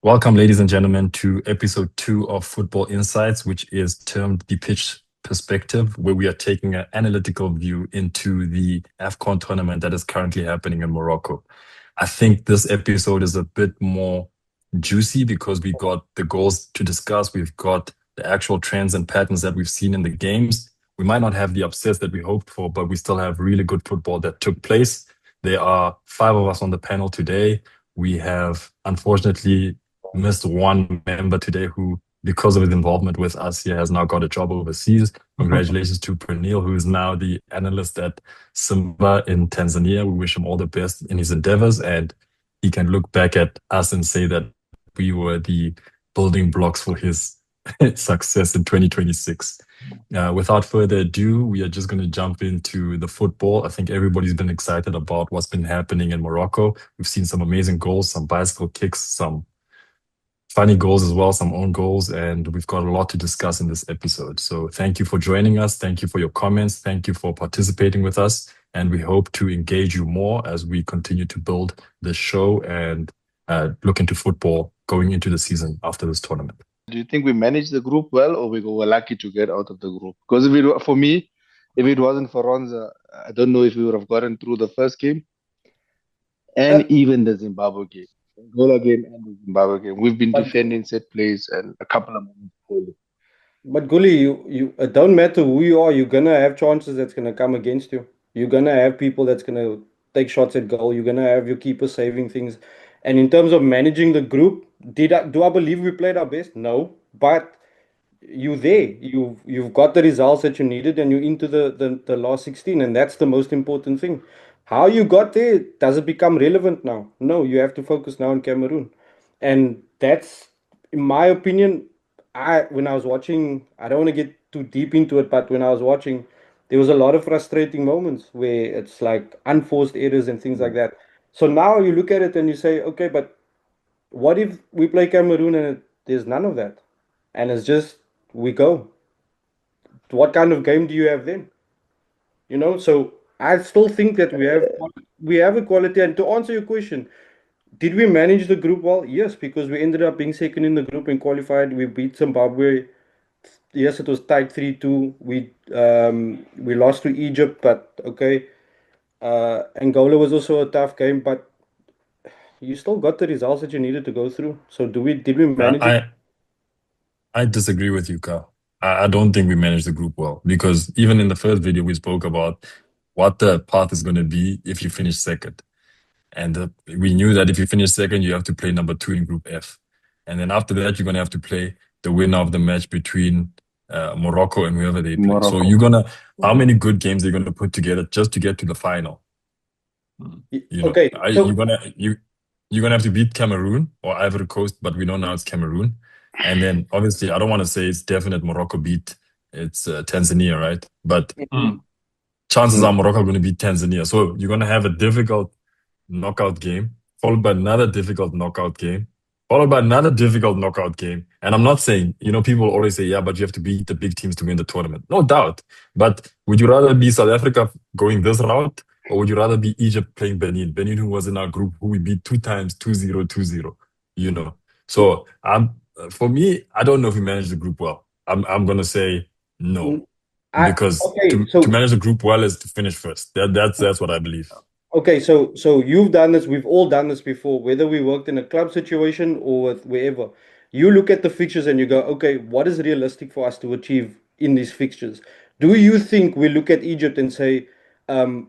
Welcome, ladies and gentlemen, to episode 2 of Football Insights, which is termed the pitch perspective, where we are taking an analytical view into the AFCON tournament that is currently happening in Morocco. I think this episode is a bit more juicy because we got the goals to discuss, we've got the actual trends and patterns that we've seen in the games. We might not have the upsets that we hoped for, but we still have really good football that took place. There are 5 of us on the panel today. We have unfortunately missed one member today who, because of his involvement with us here, has now got a job overseas. Congratulations to Pernil, who is now the analyst at Simba in Tanzania. We wish him all the best in his endeavors, and he can look back at us and say that we were the building blocks for his success in 2026. Without further ado, we are just going to jump into the football. I think everybody's been excited about what's been happening in Morocco. We've seen some amazing goals, some bicycle kicks, some funny goals as well, some own goals, and we've got a lot to discuss in this episode. So thank you for joining us. Thank you for your comments. Thank you for participating with us. And we hope to engage you more as we continue to build the show and look into football going into the season after this tournament. Do you think we managed the group well, or we were lucky to get out of the group? Because if it, for me, if it wasn't for Ronza, I don't know if we would have gotten through the first game and Uh, even the Zimbabwe game, the Angola game and the Zimbabwe game. We've been but defending set plays and a couple of moments forward. Gully, you it don't matter who you are, you're gonna have chances that's gonna come against you. You're gonna have people that's gonna take shots at goal. You're gonna have your keeper saving things. And in terms of managing the group, do I believe we played our best? No, but you there. You've got the results that you needed, and you're into the last 16, and that's the most important thing. How you got there, does it become relevant now? No, you have to focus now on Cameroon. And that's, in my opinion, when I was watching, I don't want to get too deep into it, but when I was watching, there was a lot of frustrating moments where it's like unforced errors and things like that. So now you look at it and you say, okay, but what if we play Cameroon and there's none of that? And it's just we go. What kind of game do you have then? So I still think that we have a quality. And to answer your question, did we manage the group well? Yes, because we ended up being second in the group and qualified. We beat Zimbabwe. Yes, it was tied 3-2. We lost to Egypt, but okay. Angola was also a tough game, but you still got the results that you needed to go through. So did we Uh, manage it? I I disagree with you, Carl. I don't think we managed the group well because even in the first video we spoke about what the path is going to be if you finish second. And we knew that if you finish second, you have to play number 2 in Group F. And then after that, you're going to have to play the winner of the match between Morocco and whoever they play. So Morocco. how many good games are you going to put together just to get to the final? Okay, You're so you're gonna have to beat Cameroon or Ivory Coast, but we know now it's Cameroon. And then obviously, I don't want to say it's definite Morocco beat it's Tanzania, right? But Mm. chances are Mm. Morocco going to beat Tanzania. So you're going to have a difficult knockout game, followed by another difficult knockout game, followed by another difficult knockout game. And I'm not saying, people always say, yeah, but you have to beat the big teams to win the tournament. No doubt. But would you rather be South Africa going this route, or would you rather be Egypt playing Benin? Benin, who was in our group, who we beat 2 times, 2-0, 2-0, you know? So for me, I don't know if we managed the group well. I'm going to say no, mm, I because okay, to manage the group well is to finish first. That's what I believe. so you've done this, we've all done this before, whether we worked in a club situation or with wherever. You look at the fixtures and you go, okay, what is realistic for us to achieve in these fixtures? Do you think we look at Egypt and say,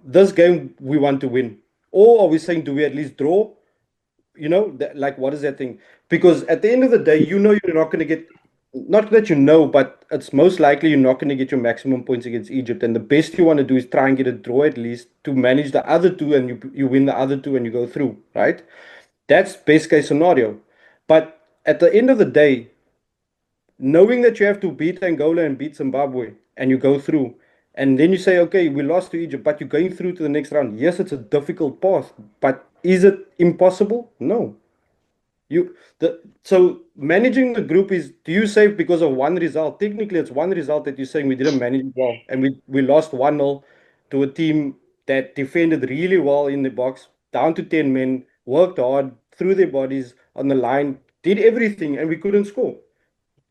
this game we want to win? Or are we saying, do we at least draw? Like what is that thing? Because at the end of the day, you're not going to get, not that but it's most likely you're not going to get your maximum points against Egypt, and the best you want to do is try and get a draw at least to manage the other two, and you win the other two and you go through, right? That's best case scenario. But at the end of the day, knowing that you have to beat Angola and beat Zimbabwe and you go through, and then you say, okay, we lost to Egypt, but you're going through to the next round. Yes, it's a difficult path, but is it impossible? No. So managing the group is, do you say because of one result? Technically, it's one result that you're saying we didn't manage it well, and we lost 1-0 to a team that defended really well in the box, down to 10 men, worked hard, threw their bodies on the line, did everything, and we couldn't score.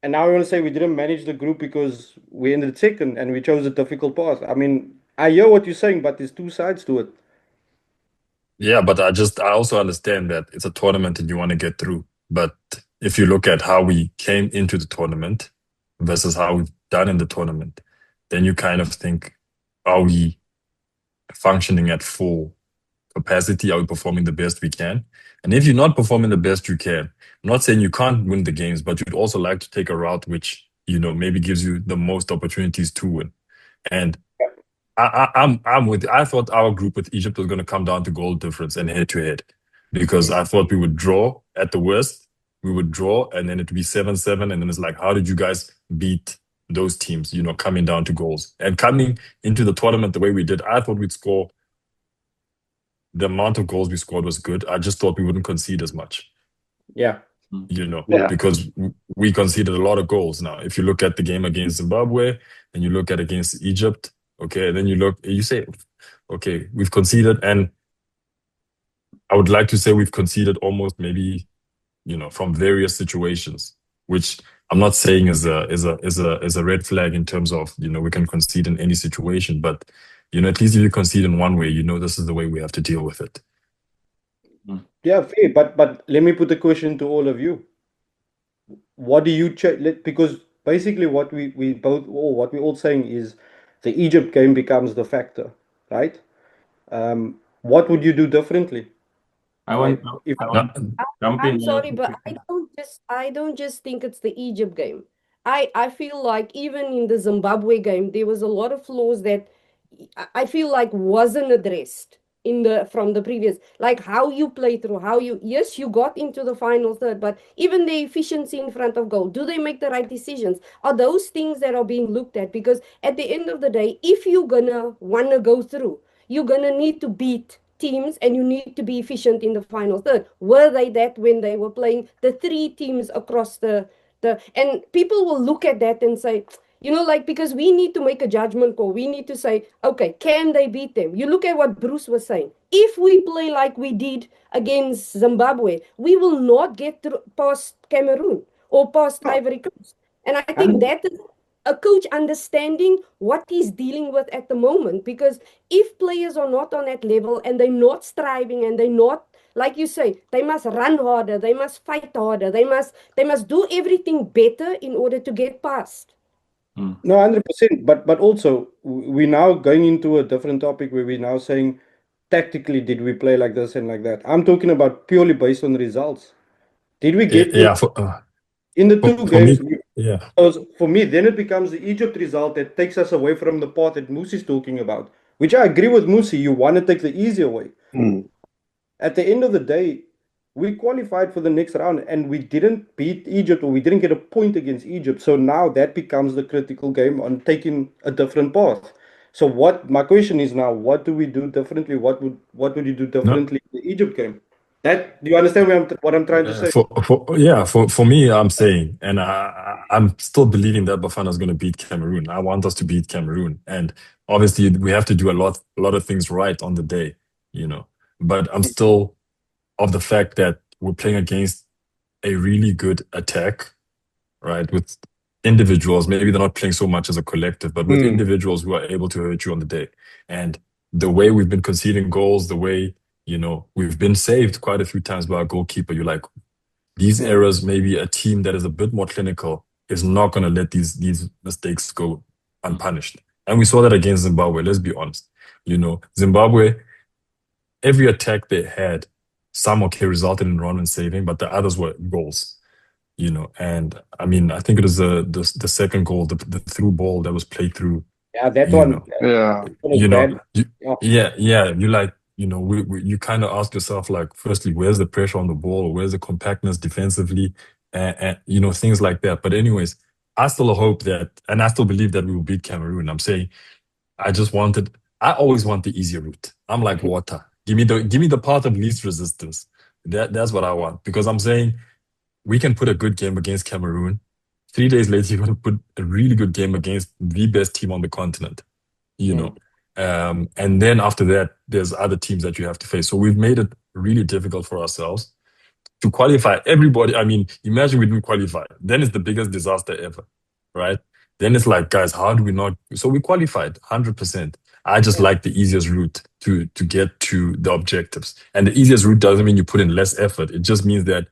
And now we want to say we didn't manage the group because we ended second and we chose a difficult path. I mean, I hear what you're saying, but there's two sides to it. Yeah, but I also understand that it's a tournament and you want to get through. But if you look at how we came into the tournament versus how we've done in the tournament, then you kind of think, are we functioning at full capacity? Are we performing the best we can? And if you're not performing the best you can, I'm not saying you can't win the games, but you'd also like to take a route which, maybe gives you the most opportunities to win. And I'm with. I thought our group with Egypt was going to come down to goal difference and head to head, because I thought we would draw at the worst. We would draw, and then it would be 7-7, and then it's like, how did you guys beat those teams? Coming down to goals and coming into the tournament the way we did. I thought we'd score. The amount of goals we scored was good. I just thought we wouldn't concede as much. Yeah. Yeah. Because we conceded a lot of goals. Now, if you look at the game against Zimbabwe and you look at against Egypt, okay, then you say, okay, we've conceded, and I would like to say we've conceded almost maybe, from various situations, which I'm not saying is a red flag in terms of, we can concede in any situation, but at least if you concede in one way, this is the way we have to deal with it. Yeah, fair. But let me put the question to all of you. What do you because basically what we all saying is the Egypt game becomes the factor, right? What would you do differently? I want jump in. I'm sorry, but I don't just think it's the Egypt game. I feel like even in the Zimbabwe game, there was a lot of flaws that I feel like wasn't addressed from the previous, like how you play through, yes, you got into the final third, but even the efficiency in front of goal, do they make the right decisions? Are those things that are being looked at? Because at the end of the day, if you're gonna wanna go through, you're gonna need to beat teams and you need to be efficient in the final third. Were they that when they were playing the three teams across the and people will look at that and say, like, because we need to make a judgment call. We need to say, okay, can they beat them? You look at what Bruce was saying. If we play like we did against Zimbabwe, we will not get past Cameroon or past Ivory Coast. And I think that is a coach understanding what he's dealing with at the moment. Because if players are not on that level and they're not striving and they're not, like you say, they must run harder, they must fight harder, they must do everything better in order to get past. No, 100%. But also we're now going into a different topic where we're now saying tactically, did we play like this and like that? I'm talking about purely based on the results. Did we get in the two games? For me, then it becomes the Egypt result that takes us away from the path that Moose is talking about, which I agree with Moose. You want to take the easier way. At the end of the day, we qualified for the next round and we didn't beat Egypt, or we didn't get a point against Egypt. So now that becomes the critical game on taking a different path. So my question is now, what do we do differently? What would you do differently in the Egypt game? Do you understand what I'm trying to say? For me, I'm saying, and I'm still believing that Bafana is going to beat Cameroon. I want us to beat Cameroon, and obviously we have to do a lot of things right on the day, But I'm still of the fact that we're playing against a really good attack, right? With individuals, maybe they're not playing so much as a collective, but with individuals who are able to hurt you on the day. And the way we've been conceding goals, the way, we've been saved quite a few times by our goalkeeper, you're like, these errors, maybe a team that is a bit more clinical is not going to let these mistakes go unpunished. And we saw that against Zimbabwe, let's be honest. Zimbabwe, every attack they had, some resulted in run and saving, but the others were goals. And I mean, I think it was the second goal, the through ball that was played through. Yeah, that one. You like, you kind of ask yourself, like, firstly, where's the pressure on the ball? Where's the compactness defensively? And things like that. But anyways, I still hope that, and I still believe that we will beat Cameroon. I'm saying, I always want the easier route. I'm like water. Give me the path of least resistance. That's what I want, because I'm saying we can put a good game against Cameroon. 3 days later, you're going to put a really good game against the best team on the continent, and then after that, there's other teams that you have to face. So we've made it really difficult for ourselves. to qualify, everybody, I mean, imagine we didn't qualify. Then it's the biggest disaster ever, right? Then it's like, guys, how do we not? So we qualified 100%. I just like the easiest route to get to the objectives. And the easiest route doesn't mean you put in less effort. It just means that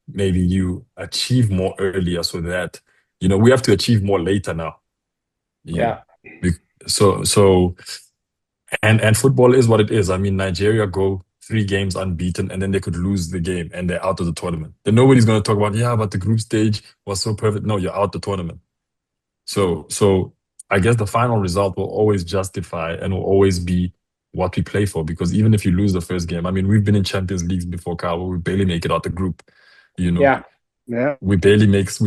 maybe you achieve more earlier so that, we have to achieve more later now. Yeah. So and football is what it is. I mean, Nigeria go 3 games unbeaten and then they could lose the game and they're out of the tournament. Then nobody's going to talk about, yeah, but the group stage was so perfect. No, you're out the tournament. So I guess the final result will always justify and will always be what we play for. Because even if you lose the first game, I mean, we've been in Champions Leagues before, Carl, where we barely make it out the group. Yeah. We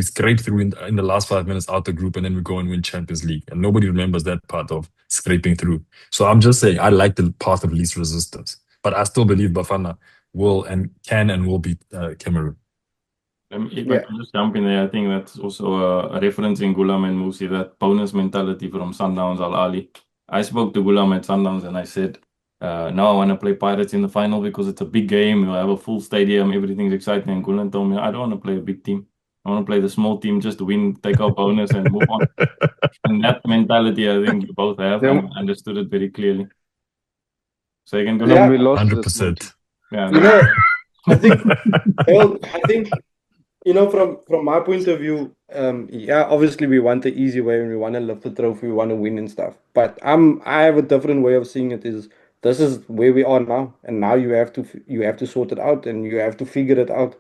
scrape through in the last 5 minutes out the group and then we go and win Champions League. And nobody remembers that part of scraping through. So I'm just saying, I like the path of least resistance. But I still believe Bafana will and can and will beat Cameroon. If I can just jump in there, I think that's also a reference in Gulam and Musi, that bonus mentality from Sundowns Al Ali. I spoke to Gulam at Sundowns and I said, now I want to play Pirates in the final because it's a big game. We'll have a full stadium, everything's exciting. And Gulam told me, I don't want to play a big team. I want to play the small team, just win, take our bonus and move on. And that mentality, I think you both have and understood it very clearly. So again, Gulam, we lost 100%. Yeah. I think from my point of view, obviously we want the easy way and we want to lift the trophy, we want to win and stuff. But I have a different way of seeing it. This is where we are now, and now you have to sort it out and you have to figure it out,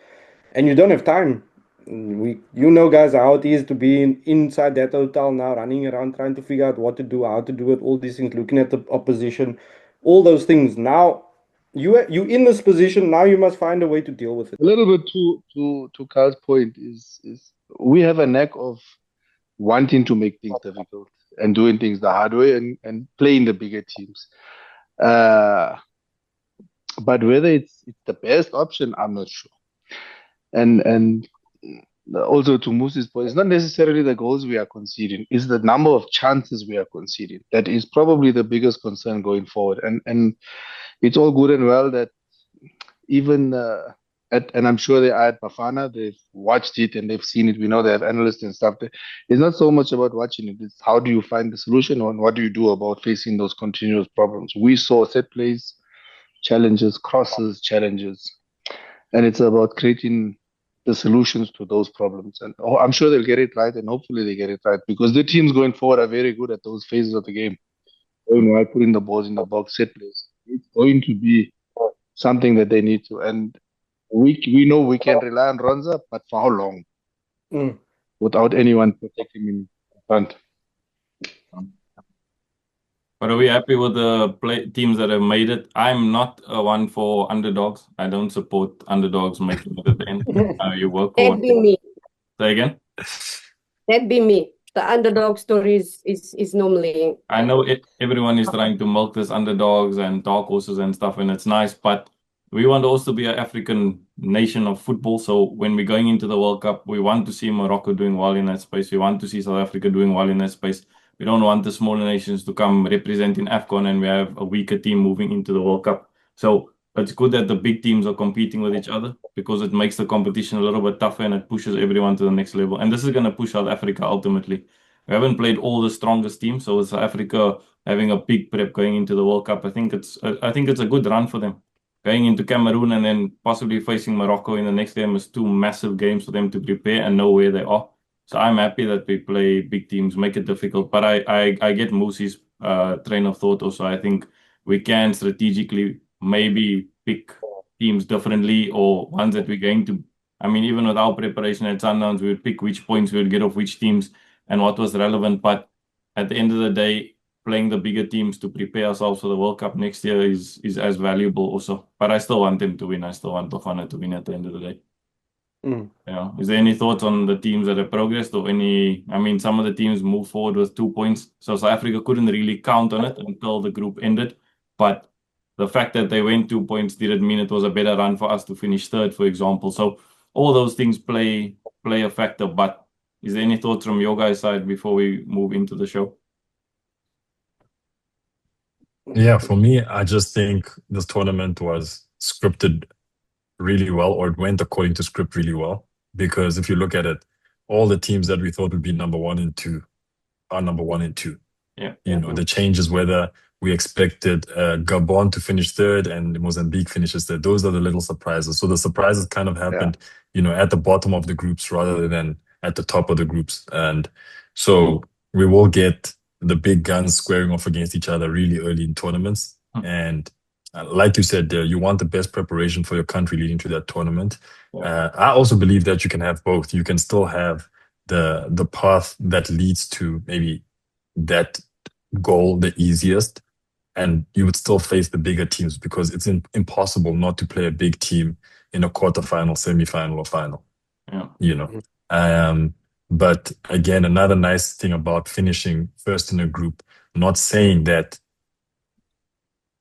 and you don't have time. Guys, how it is to be inside that hotel now, running around trying to figure out what to do, how to do it, all these things, looking at the opposition, all those things. Now you in this position, now you must find a way to deal with it. A little bit to Carl's point is we have a knack of wanting to make things difficult and doing things the hard way and playing the bigger teams. But whether it's the best option, I'm not sure. And also to Musi's point, it's not necessarily the goals we are conceding, it's the number of chances we are conceding. That is probably the biggest concern going forward. And it's all good and well that even and I'm sure they are at Bafana, they've watched it and they've seen it. We know they have analysts and stuff. It's not so much about watching it, it's how do you find the solution and what do you do about facing those continuous problems. We saw set plays, challenges, crosses, challenges, and it's about creating the solutions to those problems. And I'm sure they'll get it right, and hopefully they get it right, because the teams going forward are very good at those phases of the game. Going while putting the balls in the box, set plays. It's going to be something that they need to. And we know we can rely on Ronza, but for how long? Without anyone protecting him in front. But are we happy with the teams that have made it? I'm not one for underdogs. I don't support underdogs making it at the end. You work for That'd be me. Say again? That'd be me. The underdog story is normally... I know everyone is trying to milk this underdogs and dark horses and stuff, and it's nice, but we want to also be an African nation of football. So when we're going into the World Cup, we want to see Morocco doing well in that space. We want to see South Africa doing well in that space. We don't want the smaller nations to come representing AFCON and we have a weaker team moving into the World Cup. So it's good that the big teams are competing with each other because it makes the competition a little bit tougher and it pushes everyone to the next level. And this is going to push South Africa ultimately. We haven't played all the strongest teams, so with South Africa having a big prep going into the World Cup, I think it's a good run for them. Going into Cameroon and then possibly facing Morocco in the next game is 2 massive games for them to prepare and know where they are. So I'm happy that we play big teams, make it difficult. But I get Musi's train of thought also. I think we can strategically maybe pick teams differently or ones that we're going to... I mean, even with our preparation at Sundowns, we would pick which points we would get off which teams and what was relevant. But at the end of the day, playing the bigger teams to prepare ourselves for the World Cup next year is as valuable also. But I still want them to win. I still want Bafana to win at the end of the day. Yeah. Is there any thoughts on the teams that have progressed or any... I mean, some of the teams moved forward with 2 points. So South Africa couldn't really count on it until the group ended. But the fact that they went 2 points didn't mean it was a better run for us to finish third, for example. So all those things play a factor. But is there any thoughts from your guys' side before we move into the show? Yeah, for me, I just think this tournament was scripted really well, or it went according to script really well. Because if you look at it, all the teams that we thought would be number 1 and 2 are number 1 and 2. Yeah. The changes, whether we expected Gabon to finish third and Mozambique finishes third, those are the little surprises. So the surprises kind of happened, at the bottom of the groups rather than at the top of the groups. And so we will get the big guns squaring off against each other really early in tournaments. And like you said, you want the best preparation for your country leading to that tournament. I also believe that you can have both. You can still have the path that leads to maybe that goal the easiest, and you would still face the bigger teams, because it's impossible not to play a big team in a quarterfinal, semifinal, or final. But again, another nice thing about finishing first in a group, not saying that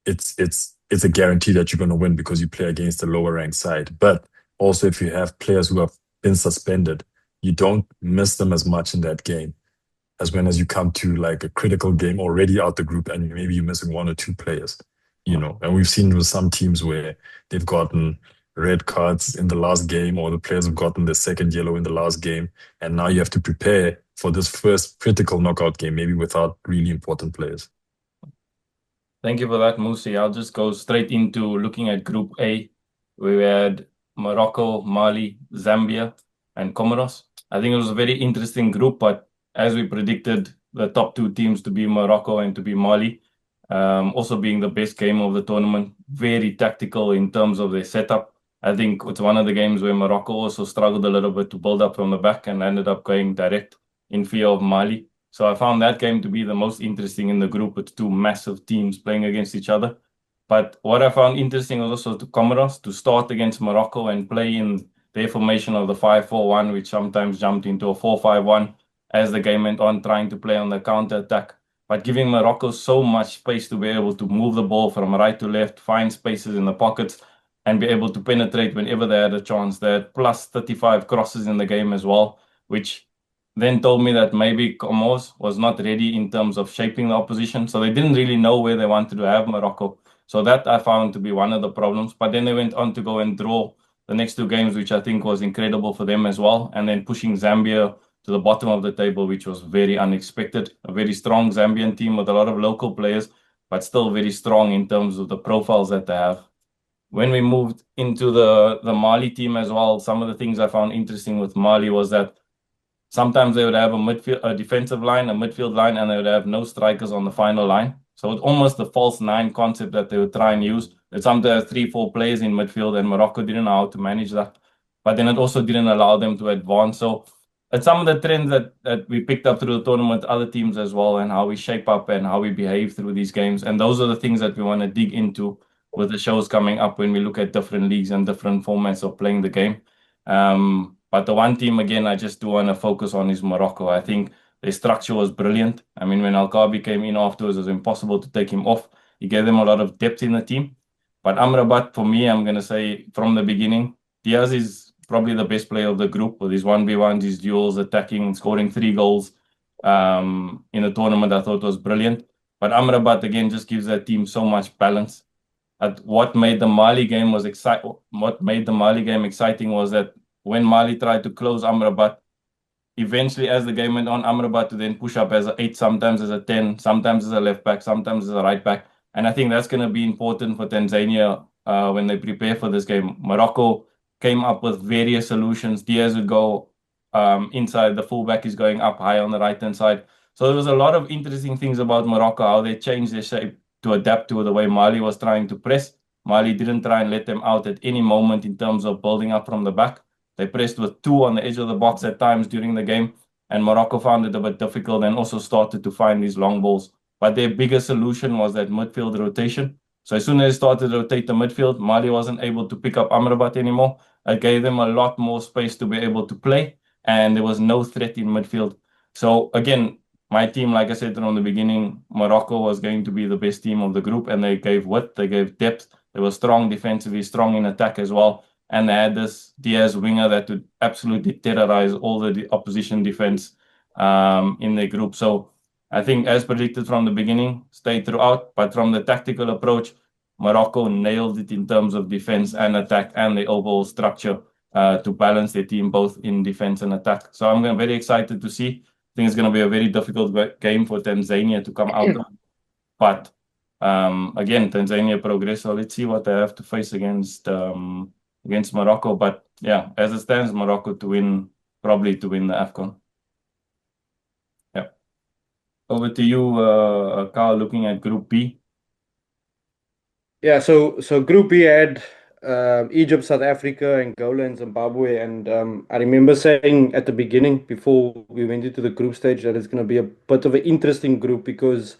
it's a guarantee that you're going to win because you play against a lower ranked side. But also, if you have players who have been suspended, you don't miss them as much in that game as when you come to like a critical game already out the group, and maybe you're missing 1 or 2 players, And we've seen with some teams where they've gotten red cards in the last game, or the players have gotten the second yellow in the last game, and now you have to prepare for this first critical knockout game, maybe without really important players. Thank you for that, Musi. I'll just go straight into looking at Group A. We had Morocco, Mali, Zambia, and Comoros. I think it was a very interesting group, but as we predicted, the top 2 teams to be Morocco and to be Mali, also being the best game of the tournament, very tactical in terms of their setup. I think it's one of the games where Morocco also struggled a little bit to build up from the back and ended up going direct in fear of Mali. So I found that game to be the most interesting in the group, with 2 massive teams playing against each other. But what I found interesting was also to Comoros to start against Morocco and play in their formation of the 5-4-1, which sometimes jumped into a 4-5-1 as the game went on, trying to play on the counter-attack, but giving Morocco so much space to be able to move the ball from right to left, find spaces in the pockets, and be able to penetrate whenever they had a chance. They had plus 35 crosses in the game as well, which then told me that maybe Comoros was not ready in terms of shaping the opposition. So they didn't really know where they wanted to have Morocco. So that I found to be one of the problems. But then they went on to go and draw the next 2 games, which I think was incredible for them as well. And then pushing Zambia to the bottom of the table, which was very unexpected. A very strong Zambian team with a lot of local players, but still very strong in terms of the profiles that they have. When we moved into the Mali team as well, some of the things I found interesting with Mali was that sometimes they would have a defensive line, a midfield line, and they would have no strikers on the final line. So it's almost the false 9 concept that they would try and use. It sometimes 3-4 players in midfield, and Morocco didn't know how to manage that. But then it also didn't allow them to advance. So it's some of the trends that we picked up through the tournament, other teams as well, and how we shape up and how we behave through these games. And those are the things that we want to dig into with the shows coming up when we look at different leagues and different formats of playing the game. But the one team, again, I just do want to focus on is Morocco. I think their structure was brilliant. I mean, when Al-Kabi came in afterwards, it was impossible to take him off. He gave them a lot of depth in the team. But Amrabat, for me, I'm going to say from the beginning, Diaz is probably the best player of the group with his 1v1s, his duels, attacking, scoring 3 goals in the tournament. I thought was brilliant. But Amrabat, again, just gives that team so much balance. What made the Mali game exciting was that when Mali tried to close Amrabat, eventually as the game went on, Amrabat to then push up as an 8, sometimes as a 10, sometimes as a left back, sometimes as a right back. And I think that's going to be important for Tanzania when they prepare for this game. Morocco came up with various solutions. Diaz would go inside, the fullback is going up high on the right-hand side. So there was a lot of interesting things about Morocco, how they changed their shape to adapt to the way Mali was trying to press. Mali didn't try and let them out at any moment in terms of building up from the back. They pressed with 2 on the edge of the box at times during the game, and Morocco found it a bit difficult and also started to find these long balls. But their biggest solution was that midfield rotation. So as soon as they started to rotate the midfield, Mali wasn't able to pick up Amrabat anymore. It gave them a lot more space to be able to play, and there was no threat in midfield. So again, my team, like I said from the beginning, Morocco was going to be the best team of the group, and they gave width, they gave depth. They were strong defensively, strong in attack as well. And they had this Diaz winger that would absolutely terrorize all the opposition defense in their group. So I think as predicted from the beginning, stayed throughout. But from the tactical approach, Morocco nailed it in terms of defense and attack and the overall structure to balance their team both in defense and attack. So I'm very excited to see. I think it's going to be a very difficult game for Tanzania to come out of. But again, Tanzania progress. So let's see what they have to face against Morocco. But yeah, as it stands, Morocco probably to win the AFCON. Yeah. Over to you, Carl, looking at Group B. Yeah, so Group B had Egypt, South Africa, Angola, and Zimbabwe. And I remember saying at the beginning, before we went into the group stage, that it's going to be a bit of an interesting group because,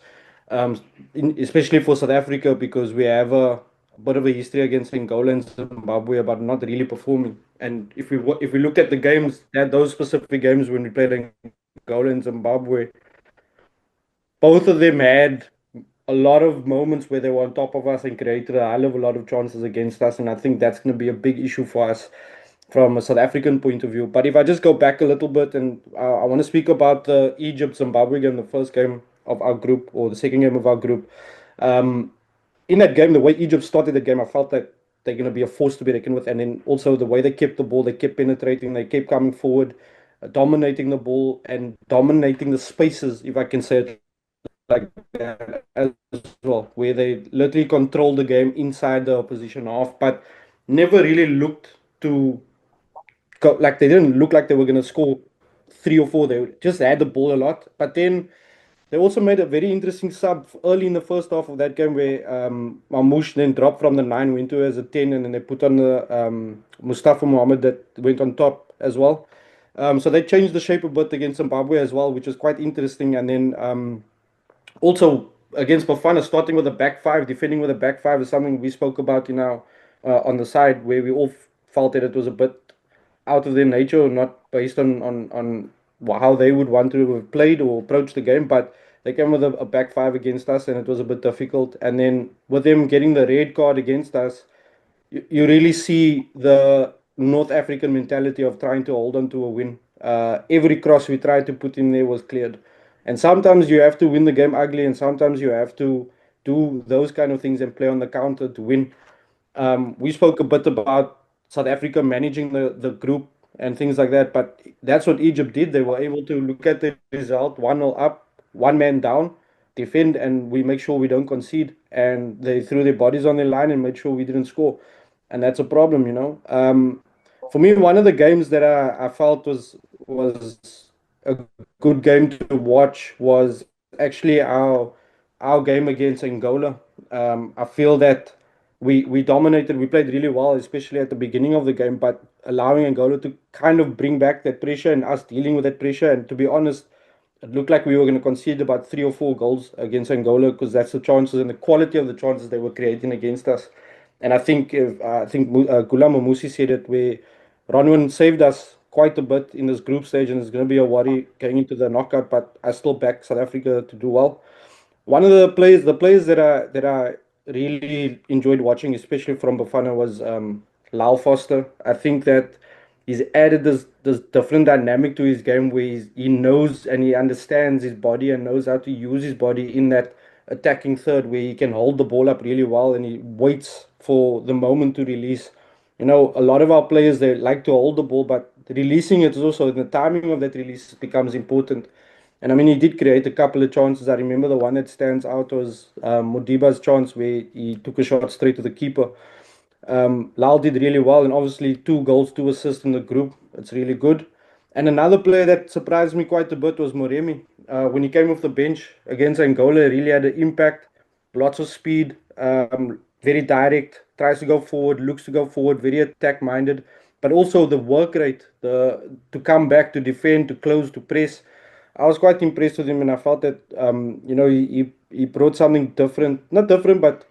especially for South Africa, because we have a bit of a history against Angola and Zimbabwe about not really performing. And if we look at the games, those specific games when we played Angola and Zimbabwe, both of them had a lot of moments where they were on top of us and created a hell of a lot of chances against us. And I think that's going to be a big issue for us from a South African point of view. But if I just go back a little bit and I want to speak about the Egypt Zimbabwe game, the first game of our group or the second game of our group. In that game, the way Egypt started the game, I felt that they're going to be a force to be reckoned with. And then also the way they kept the ball, they kept penetrating, they kept coming forward, dominating the ball and dominating the spaces, if I can say it like that as well, where they literally controlled the game inside the opposition half, but never really looked to go, like they didn't look like they were going to score three or four. They just had the ball a lot. But then they also made a very interesting sub early in the first half of that game where Mamouche then dropped from the 9, went to as a 10, and then they put on the Mustafa Mohammed that went on top as well. So they changed the shape a bit against Zimbabwe as well, which was quite interesting. And then also against Bafana, starting with a back five, defending with a back five is something we spoke about in our on the side where we all felt that it was a bit out of their nature, or not based on how they would want to have played or approached the game. But they came with a back five against us, and it was a bit difficult. And then with them getting the red card against us, you really see the North African mentality of trying to hold on to a win. Every cross we tried to put in there was cleared. And sometimes you have to win the game ugly, and sometimes you have to do those kind of things and play on the counter to win. We spoke a bit about South Africa managing the group and things like that, but that's what Egypt did. They were able to look at the result, 1-0 up, one man down, defend, and we make sure we don't concede. And they threw their bodies on the line and made sure we didn't score. And that's a problem, you know. For me, one of the games that I felt was a good game to watch was actually our game against Angola. I feel that we dominated. We played really well, especially at the beginning of the game, but allowing Angola to kind of bring back that pressure and us dealing with that pressure. And to be honest, it looked like we were going to concede about 3 or 4 goals against Angola because that's the chances and the quality of the chances they were creating against us. And I think Gulam Musi said it where Ronwin saved us quite a bit in this group stage, and it's going to be a worry going into the knockout. But I still back South Africa to do well. One of the players that I really enjoyed watching, especially from Bafana, was Lau Foster. I think that he's added this different dynamic to his game where he knows and he understands his body and knows how to use his body in that attacking third where he can hold the ball up really well and he waits for the moment to release. You know, a lot of our players they like to hold the ball, but releasing it is also the timing of that release becomes important. And I mean, he did create a couple of chances. I remember the one that stands out was Modiba's chance where he took a shot straight to the keeper. Lal did really well, and obviously 2 goals, 2 assists in the group. It's really good. And another player that surprised me quite a bit was Moremi. When he came off the bench against Angola, he really had an impact. Lots of speed, very direct, tries to go forward, looks to go forward, very attack minded. But also the work rate, the to come back, to defend, to close, to press. I was quite impressed with him, and I felt that he brought something different, not different, but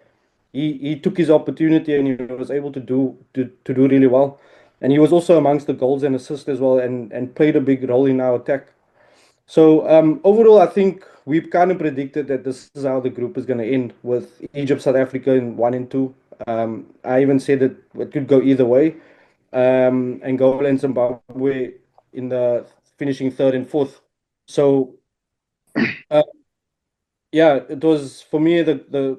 he took his opportunity and he was able to do really well. And he was also amongst the goals and assists as well, and played a big role in our attack. So overall, I think we've kind of predicted that this is how the group is going to end with Egypt, South Africa in 1 and 2. I even said that it could go either way. Angola and Zimbabwe in the finishing third and fourth. So uh, yeah, it was for me the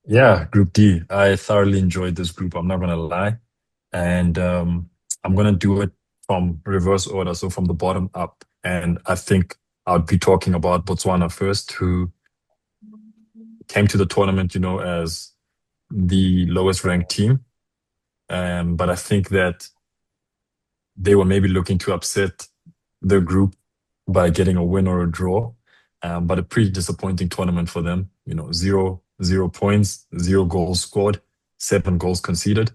Yeah, Group D. I thoroughly enjoyed this group. I'm not gonna lie, and I'm gonna do it from reverse order, so from the bottom up. And I think I'd be talking about Botswana first, who came to the tournament, as the lowest ranked team. But I think that they were maybe looking to upset the group by getting a win or a draw. But a pretty disappointing tournament for them. Zero points, 0 goals scored, 7 goals conceded.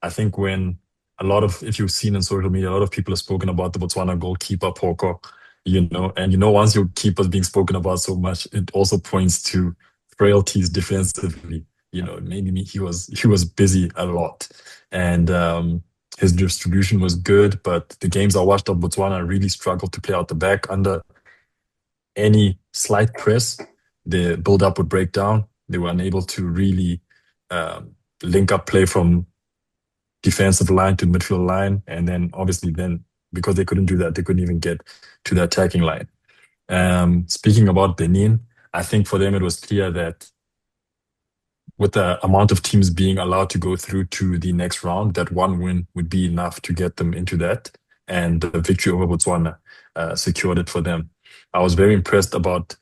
I think when if you've seen in social media, a lot of people have spoken about the Botswana goalkeeper, Poko, and once your keeper's being spoken about so much, it also points to frailties defensively. Maybe he was busy a lot. And his distribution was good, but the games I watched of Botswana really struggled to play out the back under any slight press. The build up would break down. They were unable to really link up play from defensive line to midfield line. And then obviously because they couldn't do that, they couldn't even get to the attacking line. Speaking about Benin, I think for them it was clear that with the amount of teams being allowed to go through to the next round, that one win would be enough to get them into that. And the victory over Botswana secured it for them. I was very impressed about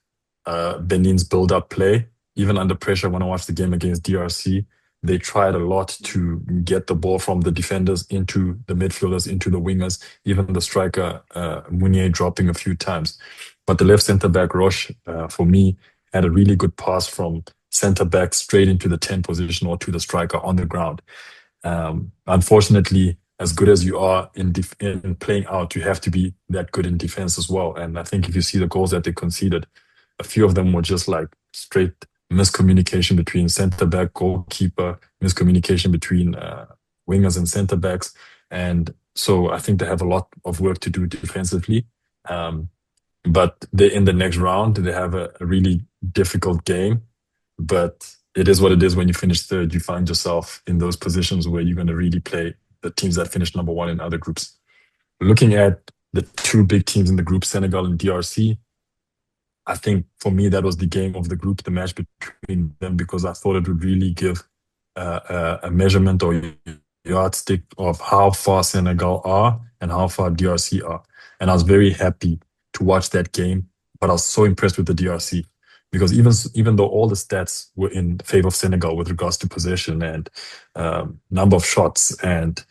Benin's build-up play. Even under pressure, when I watched the game against DRC, they tried a lot to get the ball from the defenders into the midfielders, into the wingers, even the striker, Mounier, dropping a few times. But the left centre-back, Roche, for me, had a really good pass from centre-back straight into the 10 position or to the striker on the ground. Unfortunately, as good as you are in playing out, you have to be that good in defense as well. And I think if you see the goals that they conceded, a few of them were just like straight miscommunication between centre back, goalkeeper, miscommunication between wingers and centre backs. And so I think they have a lot of work to do defensively. But in the next round, they have a really difficult game. But it is what it is. When you finish third, you find yourself in those positions where you're going to really play the teams that finished number one in other groups. Looking at the two big teams in the group, Senegal and DRC, I think for me that was the game of the group, the match between them, because I thought it would really give a measurement or yardstick of how far Senegal are and how far DRC are. And I was very happy to watch that game, but I was so impressed with the DRC because even though all the stats were in favor of Senegal with regards to possession and number of shots and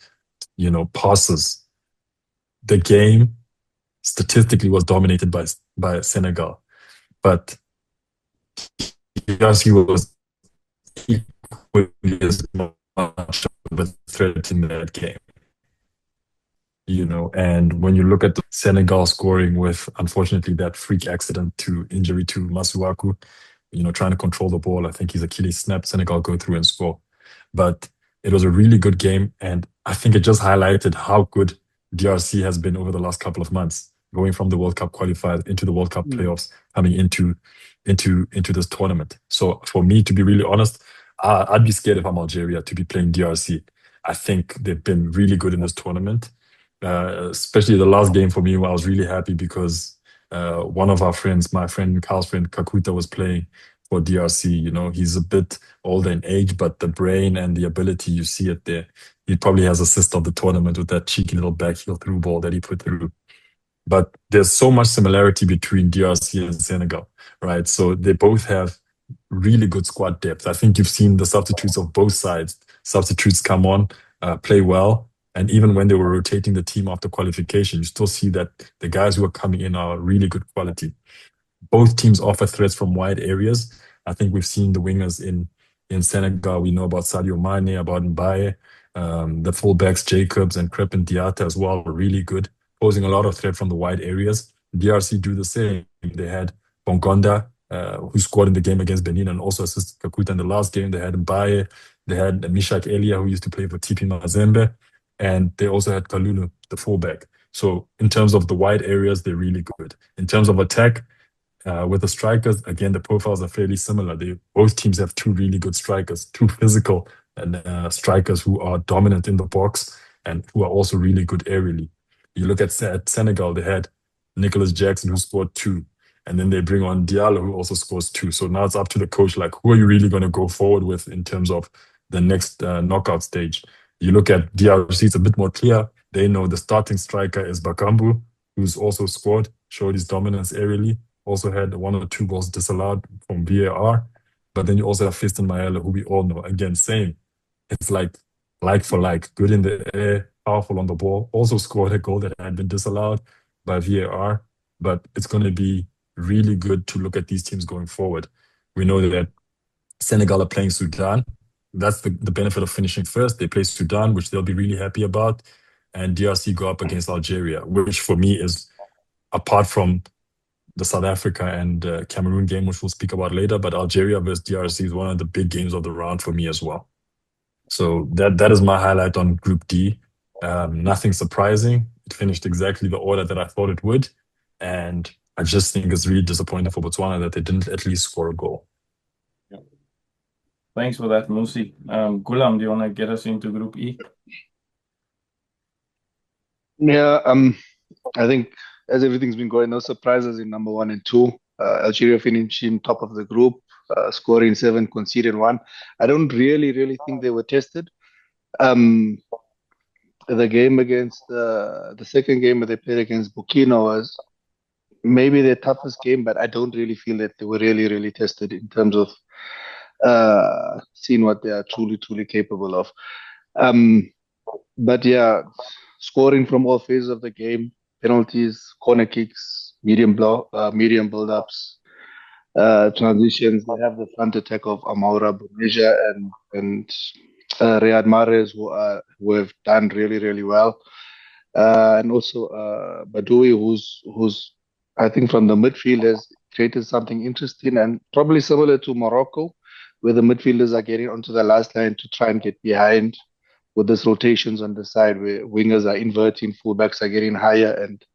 passes, the game statistically was dominated by Senegal. But DRC was equally as much of a threat in that game. And when you look at the Senegal scoring with, unfortunately, that freak accident to injury to Masuaku, trying to control the ball, I think his Achilles snapped, Senegal go through and score. But it was a really good game, and I think it just highlighted how good DRC has been over the last couple of months, going from the World Cup qualifiers into the World Cup playoffs, coming into this tournament. So for me, to be really honest, I'd be scared if I'm Algeria to be playing DRC. I think they've been really good in this tournament. Especially the last game for me, where I was really happy because one of our friends, my friend Carl's friend Kakuta, was playing for DRC. He's a bit older in age, but the brain and the ability, you see it there. He probably has assist of the tournament with that cheeky little back heel through ball that he put through. But there's so much similarity between DRC and Senegal, right? So they both have really good squad depth. I think you've seen the substitutes of both sides. Substitutes come on, play well. And even when they were rotating the team after qualification, you still see that the guys who are coming in are really good quality. Both teams offer threats from wide areas. I think we've seen the wingers in Senegal. We know about Sadio Mane, about Mbaye. The fullbacks, Jacobs and Crepin Diatta as well, were really good, posing a lot of threat from the wide areas. DRC do the same. They had Bongonda, who scored in the game against Benin and also assisted Kakuta in the last game. They had Mbaye. They had Mishak Elia, who used to play for TP Mazembe. And they also had Kalulu, the fullback. So in terms of the wide areas, they're really good. In terms of attack, with the strikers, again, the profiles are fairly similar. Both teams have two really good strikers, two physical and strikers who are dominant in the box and who are also really good aerially. You look at Senegal, they had Nicholas Jackson, who scored 2. And then they bring on Diallo, who also scores 2. So now it's up to the coach, like, who are you really going to go forward with in terms of the next knockout stage? You look at DRC, it's a bit more clear. They know the starting striker is Bakambu, who's also scored, showed his dominance aerially, also had 1 or 2 balls disallowed from VAR. But then you also have Fiston Mayele, who we all know. Again, same. It's like for like, good in the air, powerful on the ball, also scored a goal that had been disallowed by VAR. But it's going to be really good to look at these teams going forward. We know that Senegal are playing Sudan. That's the benefit of finishing first. They play Sudan, which they'll be really happy about. And DRC go up against Algeria, which for me is, apart from the South Africa and Cameroon game, which we'll speak about later, but Algeria versus DRC is one of the big games of the round for me as well. So that is my highlight on Group D. Nothing surprising. It finished exactly the order that I thought it would. And I just think it's really disappointing for Botswana that they didn't at least score a goal. Yeah. Thanks for that, Musi. Gulam, do you want to get us into Group E? Yeah, I think as everything's been going, no surprises in number 1 and 2. Algeria finishing top of the group, scoring 7, conceding 1. I don't really think they were tested. The game against the second game that they played against Burkina was maybe their toughest game, but I don't really feel that they were really tested in terms of seeing what they are truly capable of. But yeah, scoring from all phases of the game, penalties, corner kicks, medium build-ups, transitions. They have the front attack of Amaura, Boneja, and Riyad Mahrez, who have done really well. And also Badoui, who's I think from the midfield has created something interesting and probably similar to Morocco, where the midfielders are getting onto the last line to try and get behind with these rotations on the side, where wingers are inverting, fullbacks are getting higher, and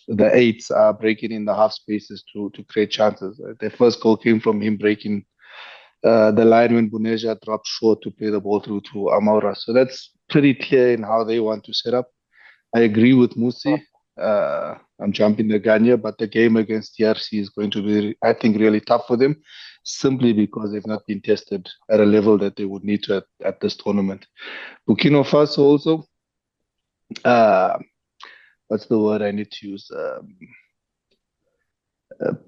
the eights are breaking in the half spaces to create chances. Their first goal came from him breaking the line when Buneja dropped short to play the ball through to Amaura. So that's pretty clear in how they want to set up. I agree with Musi. I'm jumping the gun here, but the game against DRC is going to be, I think, really tough for them, simply because they've not been tested at a level that they would need to at this tournament. Burkina Faso also, what's the word I need to use?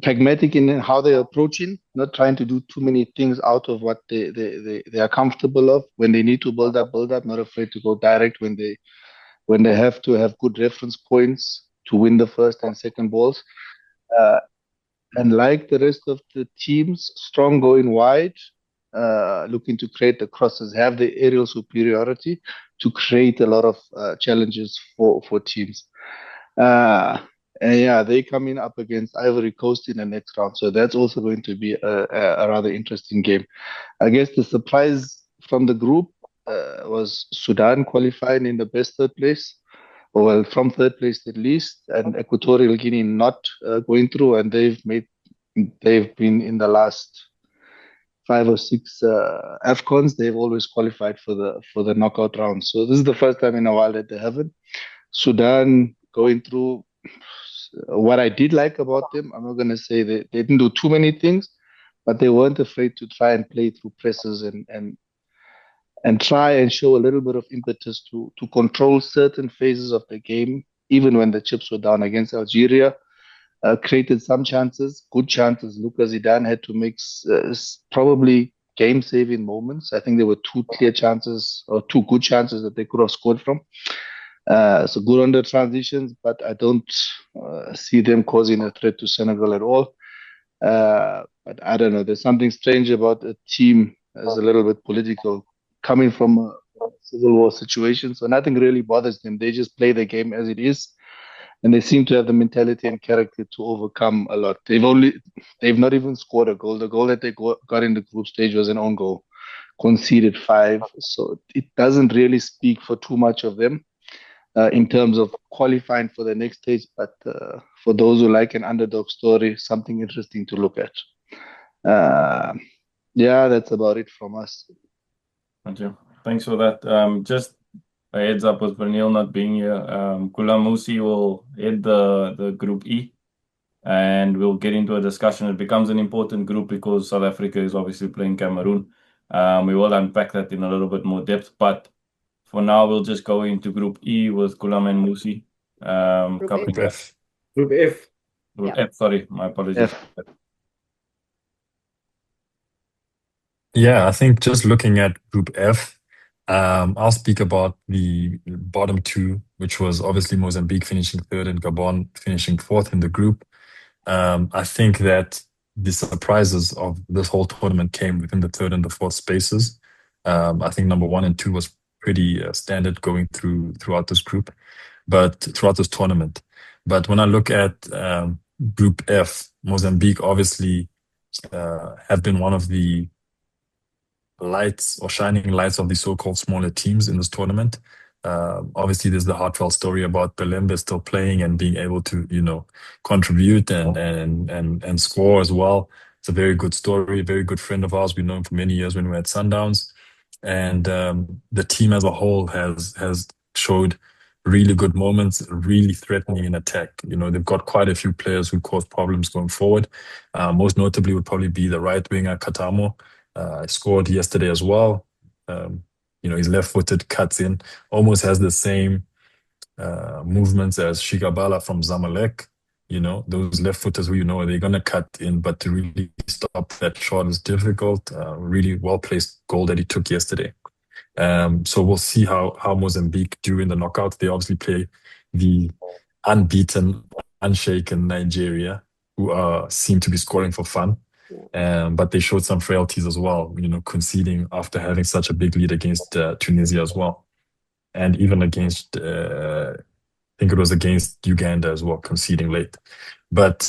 Pragmatic in how they're approaching, not trying to do too many things out of what they are comfortable of. When they need to build up, not afraid to go direct when they have to have good reference points to win the first and second balls. And like the rest of the teams, strong going wide, looking to create the crosses, have the aerial superiority to create a lot of challenges for teams. And yeah, they coming up against Ivory Coast in the next round. So that's also going to be a rather interesting game. I guess the surprise from the group was Sudan qualifying in the best third place, or well, from third place at least, and Equatorial Guinea not going through, and they've been in the last 5 or 6 AFCONs. They've always qualified for the knockout round. So this is the first time in a while that they haven't. Sudan going through. What I did like about them, I'm not going to say they didn't do too many things, but they weren't afraid to try and play through presses and try and show a little bit of impetus to control certain phases of the game, even when the chips were down against Algeria. Created some chances, good chances. Lucas Zidane had to make probably game-saving moments. I think there were 2 clear chances or 2 good chances that they could have scored from. So good on the transitions, but I don't see them causing a threat to Senegal at all. But I don't know. There's something strange about a team that's a little bit political, coming from a civil war situation. So nothing really bothers them. They just play the game as it is, and they seem to have the mentality and character to overcome a lot. They've not even scored a goal. The goal that they got in the group stage was an own goal, conceded 5. So it doesn't really speak for too much of them. In terms of qualifying for the next stage, but for those who like an underdog story, something interesting to look at. Yeah, that's about it from us. Thank you. Thanks for that. Just a heads up with Vernil not being here. Kula Musi will head the Group E. and we'll get into a discussion. It becomes an important group because South Africa is obviously playing Cameroon. We will unpack that in a little bit more depth, but for now, we'll just go into Group E with Gulam and Musi. Group F. Group F. Group Yeah. F, sorry, my apologies. Yeah, I think just looking at Group F, I'll speak about the bottom two, which was obviously Mozambique finishing third and Gabon finishing fourth in the group. I think that the surprises of this whole tournament came within the third and the fourth spaces. I think number one and two was pretty standard going throughout this group, but throughout this tournament. But when I look at Group F, Mozambique obviously have been one of the lights or shining lights of the so-called smaller teams in this tournament. Obviously, there's the heartfelt story about Belembe still playing and being able to, contribute and score as well. It's a very good story, a very good friend of ours. We've known him for many years when we were at Sundowns, and the team as a whole has showed really good moments, really threatening in attack. They've got quite a few players who cause problems going forward. Most notably would probably be the right winger Katamo. Scored yesterday as well. He's left-footed, cuts in, almost has the same movements as Shikabala from Zamalek. Those left-footers who they're going to cut in, but to really stop that shot is difficult. Really well-placed goal that he took yesterday. So we'll see how Mozambique do in the knockouts. They obviously play the unbeaten, unshaken Nigeria, who seem to be scoring for fun. But they showed some frailties as well, conceding after having such a big lead against Tunisia as well. And even against, I think it was against Uganda as well, conceding late. But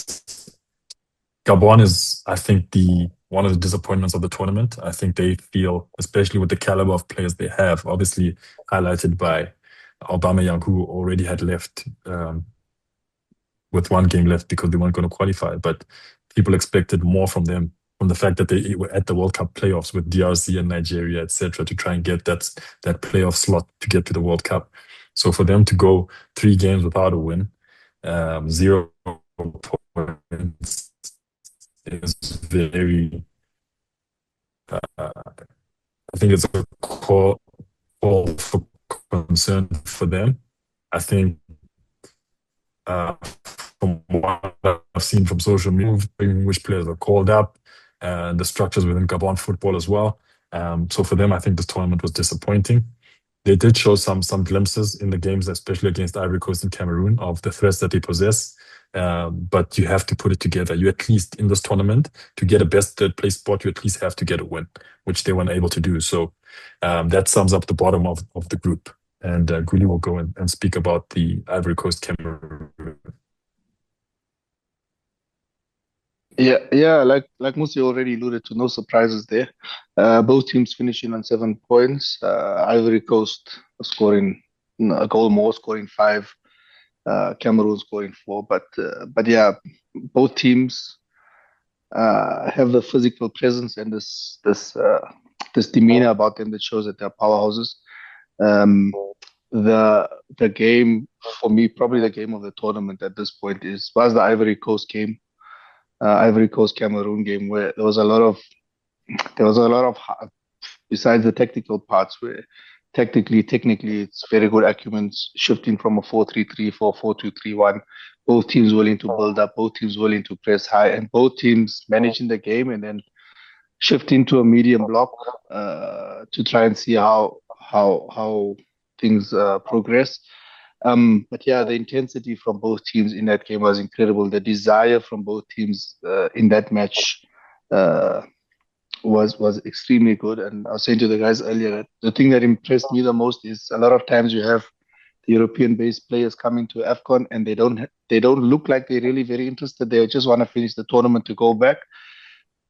Gabon is, I think, one of the disappointments of the tournament. I think they feel, especially with the caliber of players they have, obviously highlighted by Aubameyang, who already had left with one game left because they weren't going to qualify. But people expected more from them, from the fact that they were at the World Cup playoffs with DRC and Nigeria, etc., to try and get that playoff slot to get to the World Cup. So for them to go 3 games without a win, 0 points, is very. I think it's a call for concern for them. I think from what I've seen from social media, which players are called up, and the structures within Gabon football as well. So for them, I think this tournament was disappointing. They did show some glimpses in the games, especially against Ivory Coast and Cameroon, of the threats that they possess. But you have to put it together. You at least in this tournament, to get a best third place spot, you at least have to get a win, which they weren't able to do. So that sums up the bottom of the group. And Guli will go and speak about the Ivory Coast Cameroon. Yeah, like Musi already alluded to, no surprises there. Both teams finishing on 7 points. Ivory Coast scoring a goal more, scoring 5. Cameroon scoring 4. But yeah, both teams have the physical presence and this demeanor about them that shows that they're powerhouses. The game for me, probably the game of the tournament at this point was the Ivory Coast game. Ivory Coast Cameroon game, where there was a lot of besides the technical parts, where technically it's very good acumen, shifting from a 4-3-3 for 4-2-3-1. Both teams willing to build up, both teams willing to press high, and both teams managing the game and then shifting to a medium block to try and see how things progress. But yeah, the intensity from both teams in that game was incredible. The desire from both teams in that match was extremely good. And I was saying to the guys earlier that the thing that impressed me the most is a lot of times you have the European-based players coming to AFCON and they don't look like they're really very interested. They just want to finish the tournament to go back.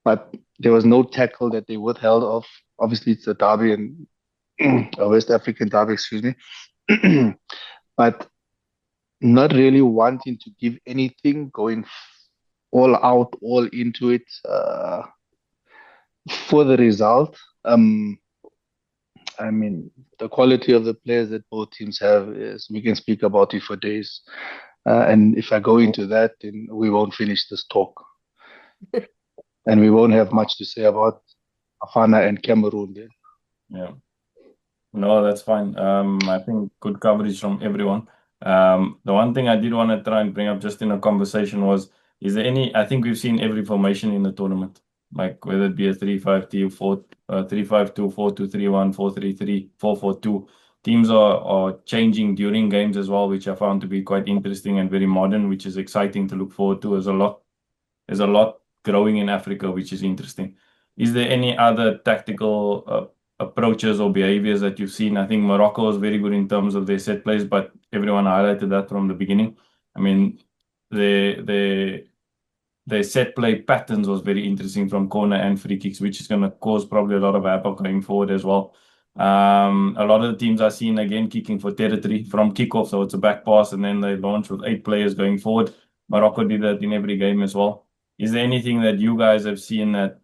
But there was no tackle that they withheld of. Obviously, it's a derby and a West African derby, excuse me. But not really wanting to give anything, going all out, all into it for the result. I mean, the quality of the players that both teams have is, we can speak about it for days. And if I go into that, then we won't finish this talk. And we won't have much to say about Afana and Cameroon then. Yeah. No, that's fine. I think good coverage from everyone. The one thing I did want to try and bring up just in a conversation was, is there any, I think we've seen every formation in the tournament, like whether it be a 3-5-2, 3-5-2, 4-2-3-1, 4-3-3, 4-4-2. Teams are changing during games as well, which I found to be quite interesting and very modern, which is exciting to look forward to. There's a lot growing in Africa, which is interesting. Is there any other tactical approaches or behaviors that you've seen? I think Morocco is very good in terms of their set plays, but everyone highlighted that from the beginning. I mean, their set play patterns was very interesting from corner and free kicks, which is going to cause probably a lot of havoc going forward as well. A lot of the teams I've seen again kicking for territory from kickoff, so it's a back pass and then they launch with 8 players going forward. Morocco did that in every game as well. Is there anything that you guys have seen that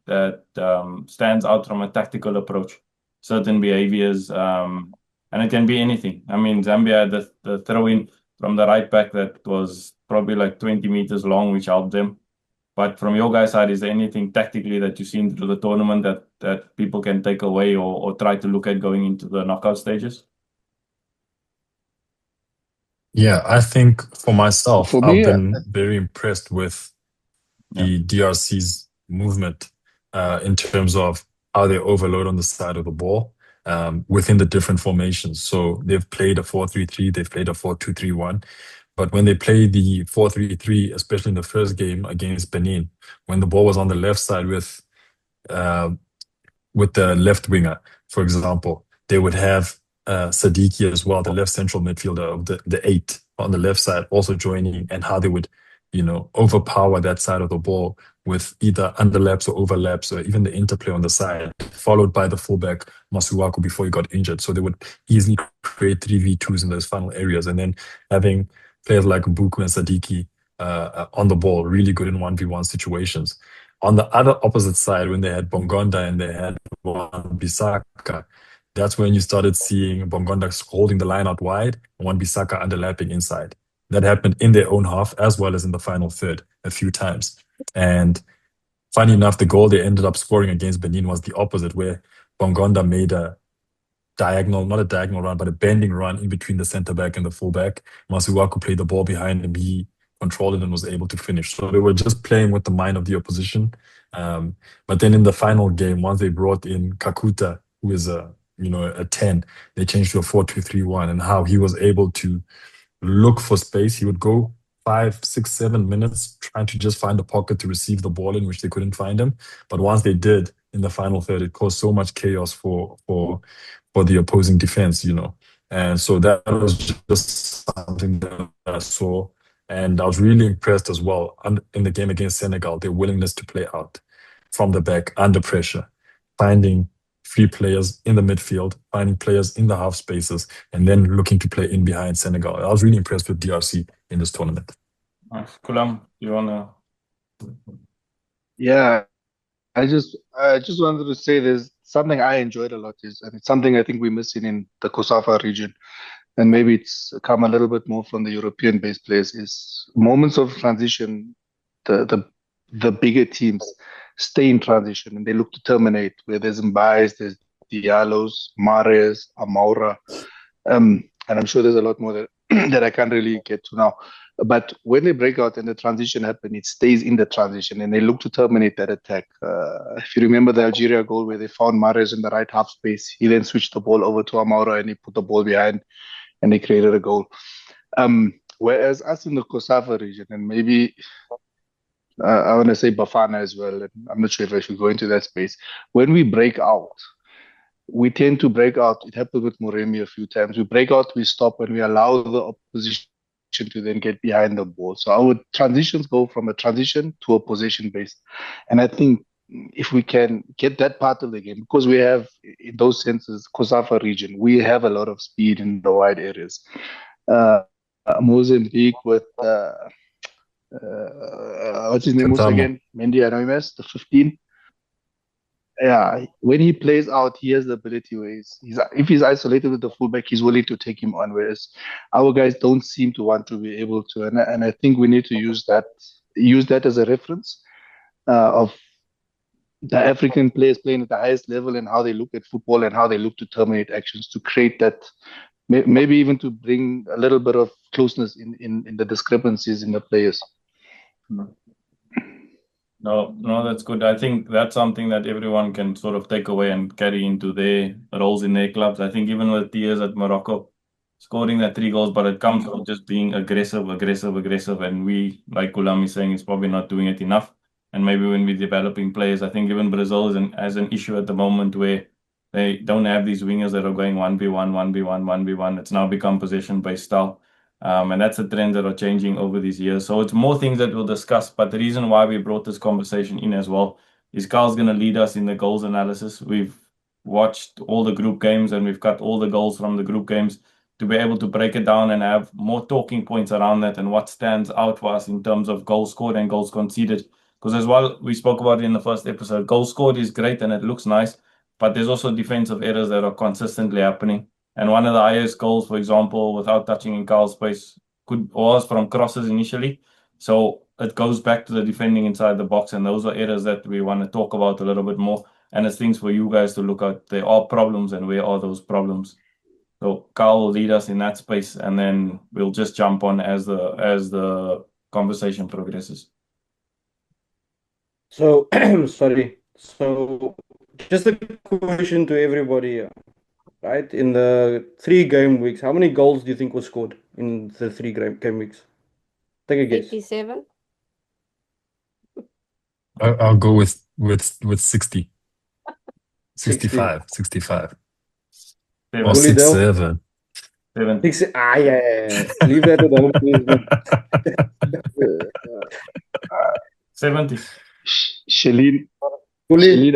stands out from a tactical approach? Certain behaviors, and it can be anything. I mean, Zambia had the throw in from the right back that was probably like 20 meters long, which helped them. But from your guys' side, is there anything tactically that you've seen through the tournament that people can take away or try to look at going into the knockout stages? Yeah, I think for myself, For I've me, been very impressed with the DRC's movement in terms of how they overload on the side of the ball within the different formations. So they've played a 4-3-3, they've played a 4-2-3-1. But when they play the 4-3-3, especially in the first game against Benin, when the ball was on the left side uh, with the left winger, for example, they would have Sadiki as well, the left central midfielder of the 8 on the left side, also joining, and how they would, overpower that side of the ball with either underlaps or overlaps or even the interplay on the side, followed by the fullback Masuaku before he got injured. So they would easily create 3v2s in those final areas. And then having players like Mbuku and Sadiki on the ball, really good in 1v1 situations. On the other opposite side, when they had Bongonda and they had Wan-Bissaka, that's when you started seeing Bongonda holding the line out wide and Wan-Bissaka underlapping inside. That happened in their own half as well as in the final third a few times. And funny enough, the goal they ended up scoring against Benin was the opposite, where Bongonda made a diagonal, not a diagonal run, but a bending run in between the center back and the fullback. Masuaku played the ball behind him. He controlled it and was able to finish. So they were just playing with the mind of the opposition. But then in the final game, once they brought in Kakuta, who is a 10, they changed to a 4-2-3-1, and how he was able to look for space. He would go 5, 6, 7 minutes trying to just find a pocket to receive the ball in, which they couldn't find him. But once they did in the final third, it caused so much chaos for the opposing defense, And so that was just something that I saw. And I was really impressed as well in the game against Senegal, their willingness to play out from the back under pressure, finding free players in the midfield, finding players in the half spaces, and then looking to play in behind Senegal. I was really impressed with DRC in this tournament. Nice. Kulam, you wanna? yeah, I just wanted to say there's something I enjoyed a lot and it's something I think we're missing in the COSAFA region, and maybe it's come a little bit more from the European-based players, is moments of transition. The bigger teams stay in transition and they look to terminate. Where there's Mbais, there's Diallos, Mares, Amaura, and I'm sure there's a lot more that that I can't really get to now. But when they break out and the transition happens, it stays in the transition and they look to terminate that attack. If you remember the Algeria goal where they found Mares in the right half space, he then switched the ball over to Amaura and he put the ball behind and they created a goal. Whereas us in the COSAFA region, and maybe I want to say Bafana as well, and I'm not sure if I should go into that space, when we break out, we tend to break out. It happened with Moremi a few times. We break out, we stop, and we allow the opposition to then get behind the ball. So our transitions go from a transition to a possession based. And I think if we can get that part of the game, because we have, in those senses, COSAFA region, we have a lot of speed in the wide areas. Mozambique with what's his name Katamo. again? Mendy Anoimes, the 15. yeah, when he plays out, he has the ability where if he's isolated with the fullback, he's willing to take him on. Whereas our guys don't seem to want to be able to, and I think we need to use that as a reference of the African players playing at the highest level and how they look at football and how they look to terminate actions to create that, maybe even to bring a little bit of closeness in the discrepancies in the players. No, that's good. I think that's something that everyone can sort of take away and carry into their roles in their clubs. I think even with Diaz at Morocco, scoring that 3 goals, but it comes from just being aggressive. And we, like Gulam is saying, is probably not doing it enough. And maybe when we're developing players, I think even Brazil has an issue at the moment where they don't have these wingers that are going 1v1, 1v1, 1v1. It's now become possession-based style. And that's a trend that are changing over these years. So it's more things that we'll discuss. But the reason why we brought this conversation in as well is Carl's going to lead us in the goals analysis. We've watched all the group games and we've cut all the goals from the group games to be able to break it down and have more talking points around that and what stands out for us in terms of goals scored and goals conceded. Because as well, we spoke about it in the first episode, goals scored is great and it looks nice, but there's also defensive errors that are consistently happening. And one of the highest goals, for example, without touching in Carl's space, was from crosses initially. So it goes back to the defending inside the box, and those are errors that we want to talk about a little bit more. And it's things for you guys to look at. There are problems, and where are those problems? So Carl will lead us in that space, and then we'll just jump on as the conversation progresses. So, sorry. So, just a question to everybody here, right? In the 3 game weeks, how many goals do you think were scored in the 3 game weeks? Take a guess. 87. I'll go with 60. 65. 65. Or 67. 70. Yeah. Leave that at home, please. 70. Shalene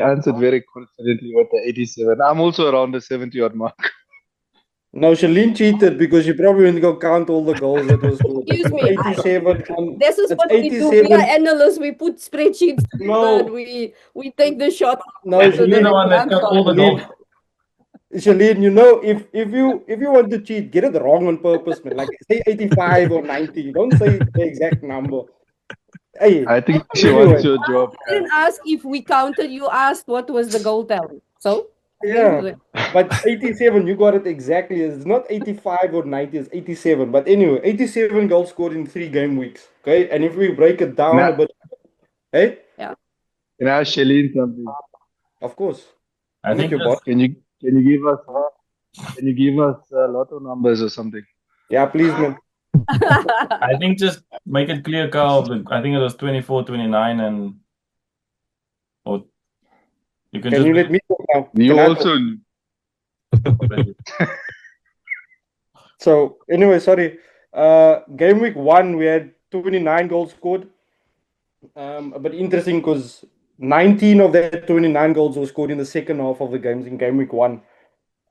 answered very confidently with the 87. I'm also around the 70-odd mark. No, Shalene cheated because she probably didn't go count all the goals that was scored. Excuse me. 87. This is what we do. We are analysts. We put spreadsheets together and we take the shot. No, Shalene, the one that got all the goals. Shalene, you know, if you want to cheat, get it wrong on purpose, man. Like say 85 or 90. Don't say the exact number. Hey, I think she wants your job. I didn't ask if we counted. You asked what was the goal tally. So yeah, but 87, you got it exactly. It's not 85 or 90, it's 87. But anyway, 87 goals scored in 3 game weeks. Okay, and if we break it down a bit, hey, yeah. Can I ask Shalene something? Of course. I think can you give us lotto numbers or something? Yeah, please, man. I think just make it clear, Carl. I think it was 24, 29, and you can you let me go now? You also. So anyway, sorry. Game week 1, we had 29 goals scored. But interesting because 19 of that 29 goals were scored in the second half of the games in game week 1.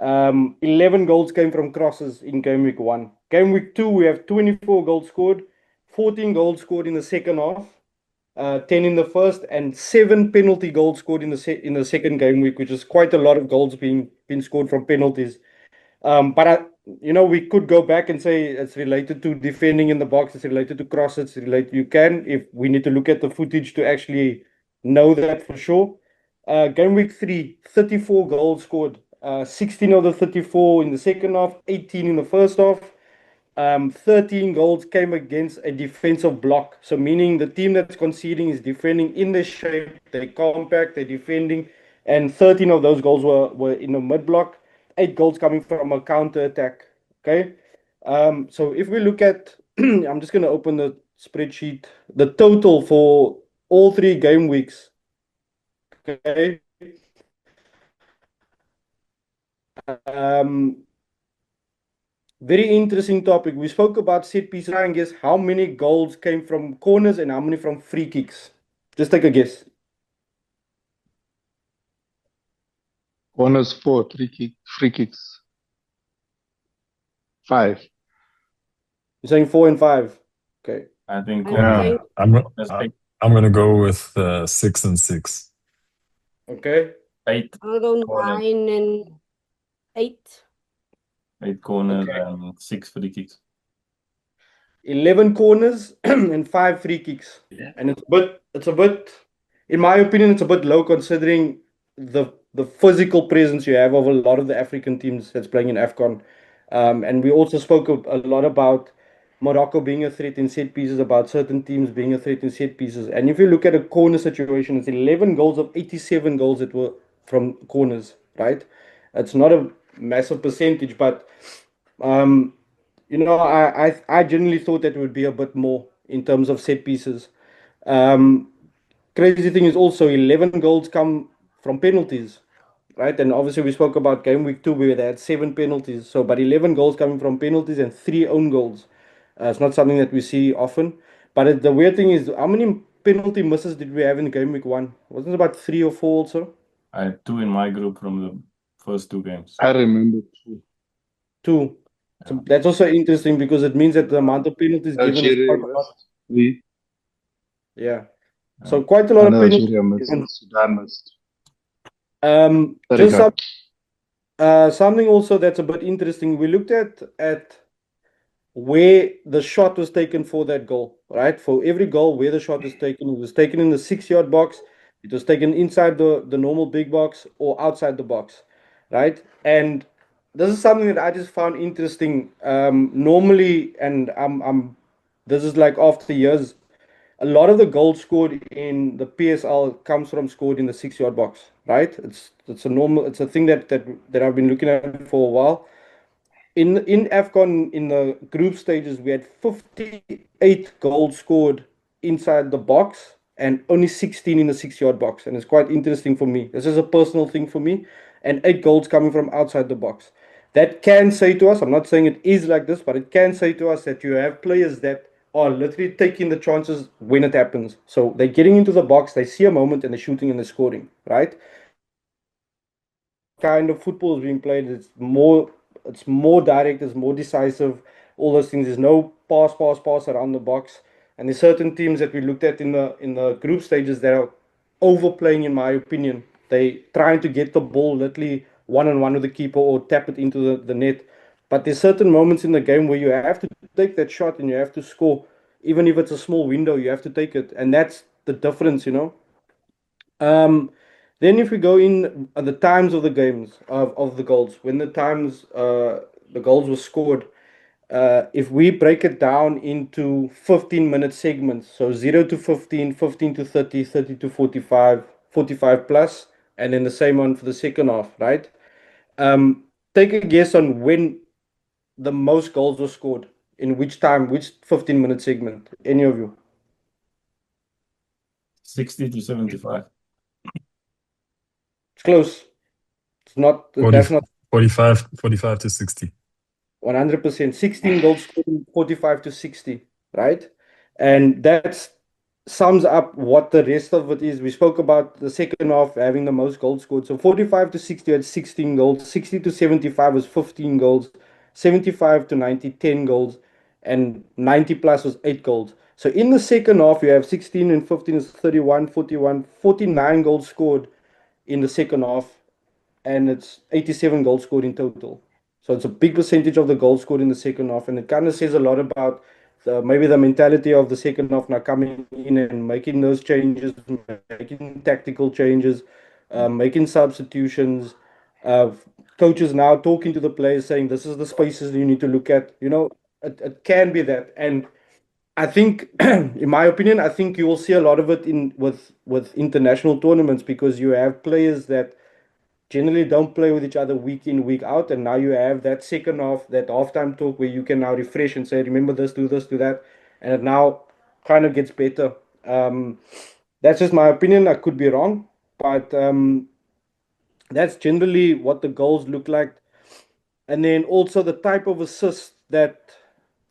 11 goals came from crosses in game week 1. Game week 2, we have 24 goals scored, 14 goals scored in the second half, 10 in the first, and 7 penalty goals scored in the second game week, which is quite a lot of goals being scored from penalties. But we could go back and say it's related to defending in the box, it's related to crosses, it's related. You can, if we need to look at the footage to actually know that for sure. Game week 3, 34 goals scored. 16 of the 34 in the second half, 18 in the first half. 13 goals came against a defensive block. So meaning the team that's conceding is defending in the shape, they're compact, they're defending, and 13 of those goals were in the mid block. 8 goals coming from a counter attack. Okay. So if we look at, I'm just going to open the spreadsheet, the total for all 3 game weeks. Okay. Very interesting topic. We spoke about set pieces. Try and guess how many goals came from corners and how many from free kicks. Just take a guess. Corners 4, free kicks 5. You're saying 4 and 5. Okay. I think I'm gonna go with 6 and 6. Okay. Eight I'll go corners, 9 and 8. 8 corners, Okay. and 6 free kicks. 11 corners and 5 free kicks. Yeah. And it's a bit, in my opinion, it's a bit low considering the physical presence you have of a lot of the African teams that's playing in AFCON. And we also spoke a lot about Morocco being a threat in set pieces, about certain teams being a threat in set pieces. And if you look at a corner situation, it's 11 goals of 87 goals that were from corners, right? It's not a massive percentage, but um, I genuinely thought that it would be a bit more in terms of set pieces. Um, Crazy thing is also 11 goals come from penalties, right? And obviously we spoke about game week 2 where they had 7 penalties. So, but 11 goals coming from penalties and 3 own goals. It's not something that we see often. But the weird thing is, how many penalty misses did we have in game week 1? Wasn't it about 3 or 4 also? I had 2 in my group from the first 2 games. I remember too. 2. Yeah. So that's also interesting because it means that the amount of penalties given is Algeria quite a lot. missed. We Yeah. Yeah. So quite a lot of penalties Algeria missed. given. Sudan missed. Sorry, Just God. something also that's a bit interesting. We looked at where the shot was taken for that goal, right? For every goal, where the shot was taken, it was taken in the 6 yard box, it was taken inside the normal big box or outside the box, right? And this is something that I just found interesting. Normally, and I'm this is like after years, a lot of the goals scored in the PSL comes from scored in the 6 yard box, right? It's a thing that I've been looking at for a while. In AFCON in the group stages, we had 58 goals scored inside the box and only 16 in the 6 yard box. And it's quite interesting for me. This is a personal thing for me. And 8 goals coming from outside the box. That can say to us, I'm not saying it is like this, but it can say to us that you have players that are literally taking the chances when it happens. So they're getting into the box, they see a moment and they're shooting and they're scoring, right? Kind of football is being played. It's more direct, it's more decisive, all those things. There's no pass around the box. And there's certain teams that we looked at in the group stages that are overplaying, in my opinion. They trying to get the ball literally one on one with the keeper or tap it into the net. But there's certain moments in the game where you have to take that shot and you have to score. Even if it's a small window, you have to take it. And that's the difference. Um, then if we go in the times of the games of the goals, when the goals were scored, if we break it down into 15-minute segments, so 0 to 15, 15 to 30, 30 to 45, 45 plus, and then the same one for the second half, right? Um, Take a guess on when the most goals were scored, in which time, which 15-minute segment, any of you? 60 to 75. It's close. It's not, 40, that's not 45 to 60. 100%. 16 goals scored in 45 to 60, right? And that sums up what the rest of it is. We spoke about the second half having the most goals scored. So 45 to 60 had 16 goals, 60 to 75 was 15 goals, 75 to 90, 10 goals, and 90 plus was 8 goals. So in the second half, you have 16 and 15 is 31, 41, 49 goals scored in the second half, and it's 87 goals scored in total. So it's a big percentage of the goals scored in the second half, and it kind of says a lot about maybe the mentality of the second half now coming in and making those changes, making tactical changes, making substitutions. Uh, Coaches now talking to the players saying, "This is the spaces you need to look at." It can be that, and I think, in my opinion, I think you will see a lot of it in with international tournaments because you have players that generally don't play with each other week in, week out. And now you have that second half, that halftime talk where you can now refresh and say, remember this, do that. And it now kind of gets better. Um, that's just my opinion. I could be wrong, but that's generally what the goals look like. And then also the type of assist that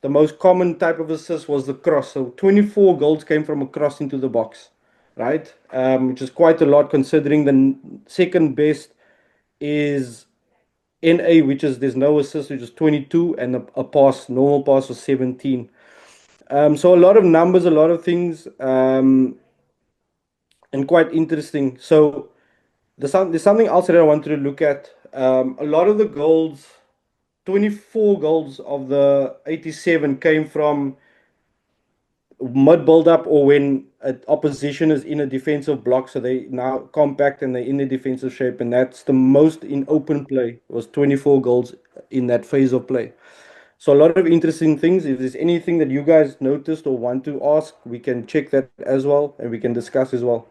the most common type of assist was the cross. So 24 goals came from a cross into the box, right? Which is quite a lot considering the second best is NA, which is there's no assist, which is 22, and a pass, normal pass was 17. So a lot of numbers, a lot of things, and quite interesting. So there's something else that I wanted to look at. A lot of the goals, 24 goals of the 87 came from mid build up or when an opposition is in a defensive block, so they now compact and they're in a defensive shape, and that's the most in open play. It was 24 goals in that phase of play. So a lot of interesting things. If there's anything that you guys noticed or want to ask, we can check that as well and we can discuss as well.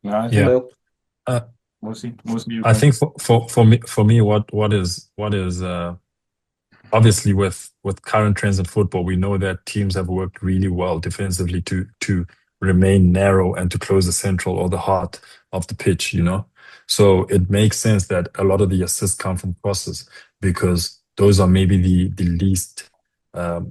Yeah, I Yeah. think Uh, mostly you I can. think for me, what is obviously with current trends in football, we know that teams have worked really well defensively to remain narrow and to close the central or the heart of the pitch, you know. So it makes sense that a lot of the assists come from crosses because those are maybe the least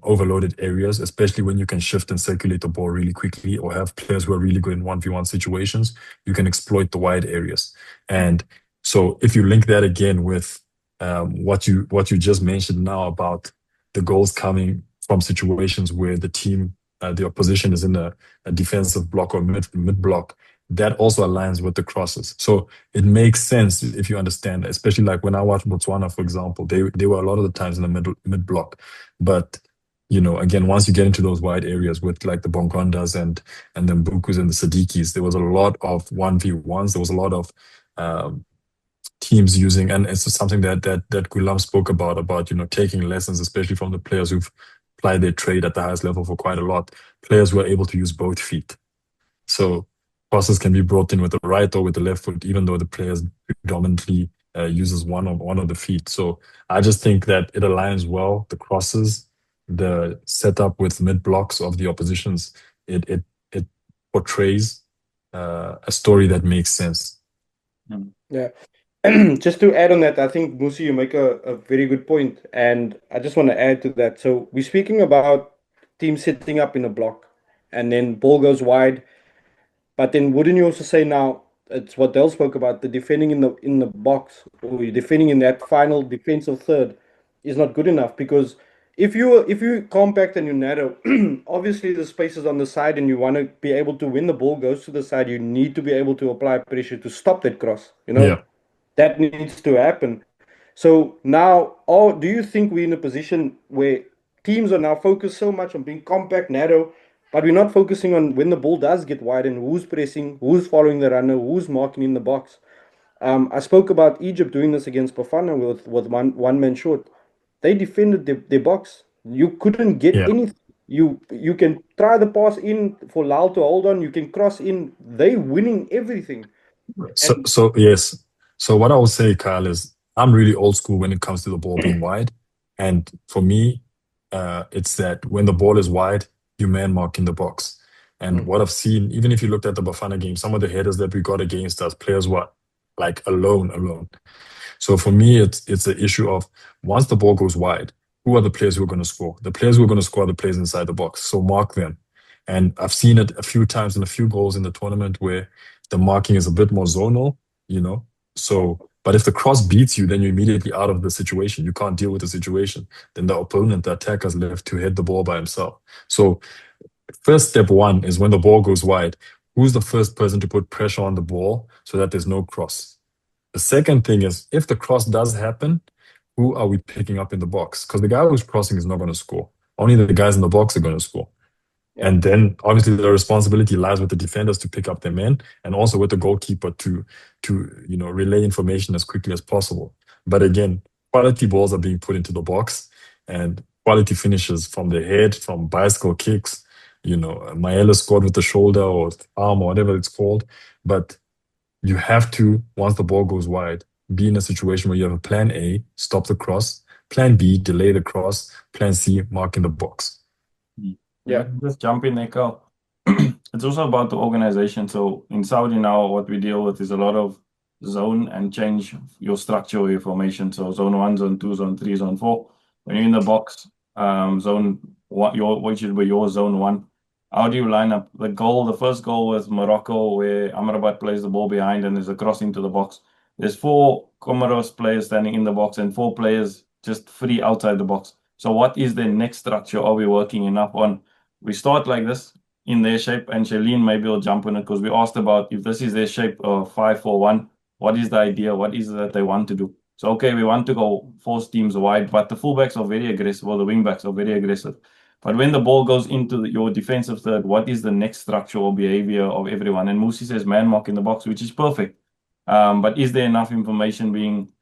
overloaded areas, especially when you can shift and circulate the ball really quickly or have players who are really good in 1v1 situations. You can exploit the wide areas. And so if you link that again with what you just mentioned now about the goals coming from situations where the opposition is in a defensive block or mid block, that also aligns with the crosses. So it makes sense if you understand, especially like when I watch Botswana, for example, they were a lot of the times in the mid block, but you know, again, once you get into those wide areas with like the Bongondas and the Mbukus and the Sadikis, there was a lot of 1v1s. There was a lot of um, teams using, and it's something that Gulam spoke about you know taking lessons, especially from the players who've applied their trade at the highest level for quite a lot. Players were able to use both feet, so crosses can be brought in with the right or with the left foot, even though the players predominantly uses one of the feet. So I just think that it aligns well. The crosses, the setup with mid blocks of the oppositions, it portrays a story that makes sense. Yeah. Just to add on that, I think Musi, you make a very good point, and I just want to add to that. So we're speaking about teams sitting up in a block, and then ball goes wide. But then wouldn't you also say now it's what Dell spoke about, the defending in the box or defending in that final defensive third is not good enough because if you compact and you narrow, obviously the space is on the side and you want to be able to when the ball goes to the side, you need to be able to apply pressure to stop that cross. You know, Yeah. that needs to happen. So now, do you think we're in a position where teams are now focused so much on being compact, narrow, but we're not focusing on when the ball does get wide and who's pressing, who's following the runner, who's marking in the box? I spoke about Egypt doing this against Bafana with one man short. They defended their box. You couldn't get Yeah. anything. You can try the pass in for Lal to hold on. You can cross in. They winning everything. And So yes. So what I would say, Kyle, is I'm really old school when it comes to the ball being wide. And for me, it's that when the ball is wide, you man mark in the box. And what I've seen, even if you looked at the Bafana game, some of the headers that we got against us, players were like alone. So for me, it's an issue of once the ball goes wide, who are the players who are going to score? The players who are going to score are the players inside the box. So mark them. And I've seen it a few times in a few goals in the tournament where the marking is a bit more zonal, you know. So, but if the cross beats you, then you're immediately out of the situation. You can't deal with the situation. Then the opponent, the attacker's left to head the ball by himself. So first step one is when the ball goes wide, who's the first person to put pressure on the ball so that there's no cross? The second thing is if the cross does happen, who are we picking up in the box? Because the guy who's crossing is not going to score. Only the guys in the box are going to score. Yeah. And then obviously the responsibility lies with the defenders to pick up their men and also with the goalkeeper to relay information as quickly as possible. But again, quality balls are being put into the box and quality finishes from the head, from bicycle kicks. Maela scored with the shoulder or arm or whatever it's called. But you have to, once the ball goes wide, be in a situation where you have a plan A, stop the cross, plan B, delay the cross, plan C, mark in the box. Yeah. Let me just jump in there, Carl. It's also about the organization. So in Saudi now, what we deal with is a lot of zone and change your structure or your formation. So zone 1, zone 2, zone 3, zone 4. When you're in the box, zone 1, which should be your zone 1. How do you line up the first goal with Morocco, where Amrabat plays the ball behind and there's a cross into the box. There's 4 Comoros players standing in the box and 4 players just free outside the box. So what is the next structure? Are we working enough on? We start like this in their shape, and Shailene maybe will jump in it because we asked about if this is their shape of 5-4-1. what is the idea? What is it that they want to do? So, okay, we want to go force teams wide, but the fullbacks are very aggressive, or the wingbacks are very aggressive. But when the ball goes into your defensive third, what is the next structure or behavior of everyone? And Musi says man mark in the box, which is perfect. But is there enough information being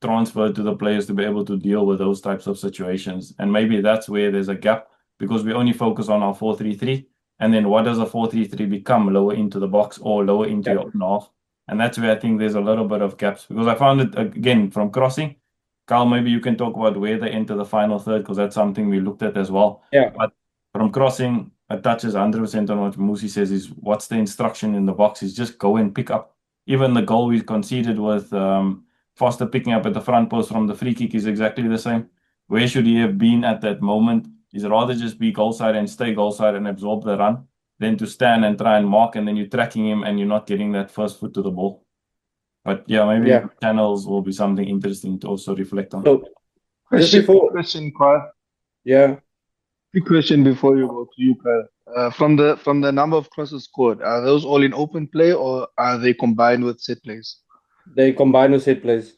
transferred to the players to be able to deal with those types of situations? And maybe that's where there's a gap, because we only focus on our 4-3-3. And then what does a 4-3-3 become lower into the box or lower into your own half? And that's where I think there's a little bit of gaps, because I found it, again, from crossing. Carl, maybe you can talk about where they enter the final third, because that's something we looked at as well. Yeah. But from crossing, it touches 100% on what Musi says is what's the instruction in the box is just go and pick up. Even the goal we conceded with Foster picking up at the front post from the free kick is exactly the same. Where should he have been at that moment? Is rather just be goal side and stay goal side and absorb the run than to stand and try and mark, and then you're tracking him and you're not getting that first foot to the ball. But yeah, maybe channels will be something interesting to also reflect on. So Question, Carl. Yeah. Quick question before you go to you, Carl. From the number of crosses scored, are those all in open play or are they combined with set plays? They combine with set plays.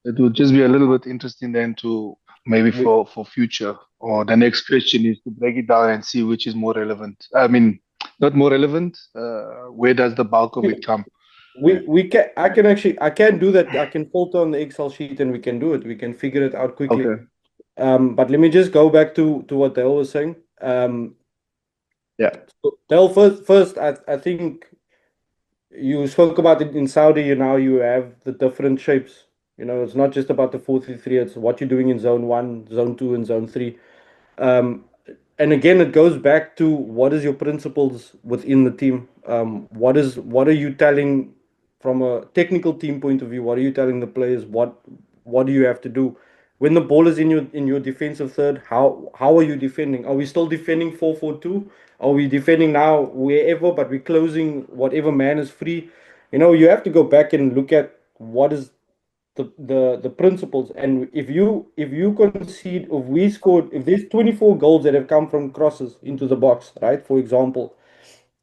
It would just be a little bit interesting then to maybe for future, or the next question is to break it down and see which is more relevant. I mean, not more relevant. Where does the bulk of it come? I can do that. I can filter on the Excel sheet and we can do it. We can figure it out quickly. Okay. But let me just go back to what Dale was saying. Yeah. So Dale, first, I think you spoke about it in Saudi. You have the different shapes. It's not just about the 4-3-3. It's what you're doing in zone 1, zone 2, and zone 3. And again, it goes back to what is your principles within the team. What are you telling from a technical team point of view? What are you telling the players? What do you have to do when the ball is in your defensive third? How are you defending? Are we still defending 4-4-2? Are we defending now wherever, but we're closing whatever man is free? You have to go back and look at what is the principles. And if you concede, if there's 24 goals that have come from crosses into the box, right, for example,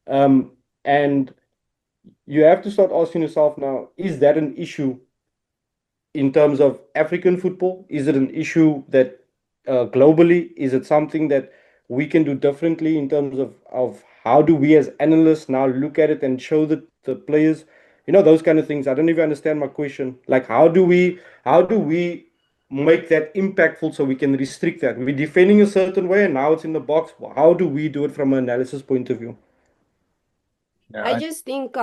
and you have to start asking yourself now, is that an issue in terms of African football? Is it an issue that globally? Is it something that we can do differently in terms of how do we as analysts now look at it and show the players, those kind of things? I don't know if you understand my question. Like, how do we make that impactful so we can restrict that? We're defending a certain way and now it's in the box. How do we do it from an analysis point of view? I just think,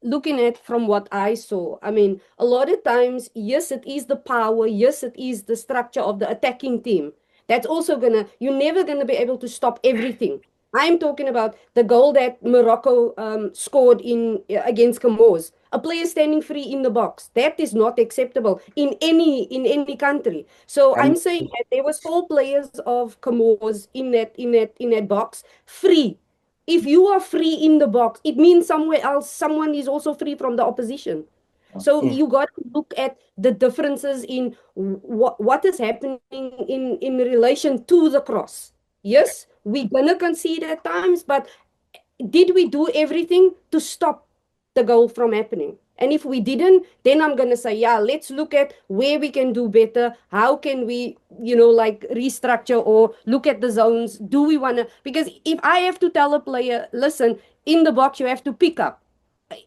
looking at from what I saw, a lot of times, yes, it is the power, yes, it is the structure of the attacking team. That's also you're never gonna be able to stop everything. I'm talking about the goal that Morocco scored against Comoros. A player standing free in the box. That is not acceptable in any country. So I'm saying that there was 4 players of Comoros in that box free. If you are free in the box, it means somewhere else someone is also free from the opposition. So you got to look at the differences in what is happening in relation to the cross. Yes, we're gonna concede at times, but did we do everything to stop the goal from happening? And if we didn't, then I'm going to say, yeah, let's look at where we can do better. How can we, restructure or look at the zones? Do we want to? Because if I have to tell a player, listen, in the box, you have to pick up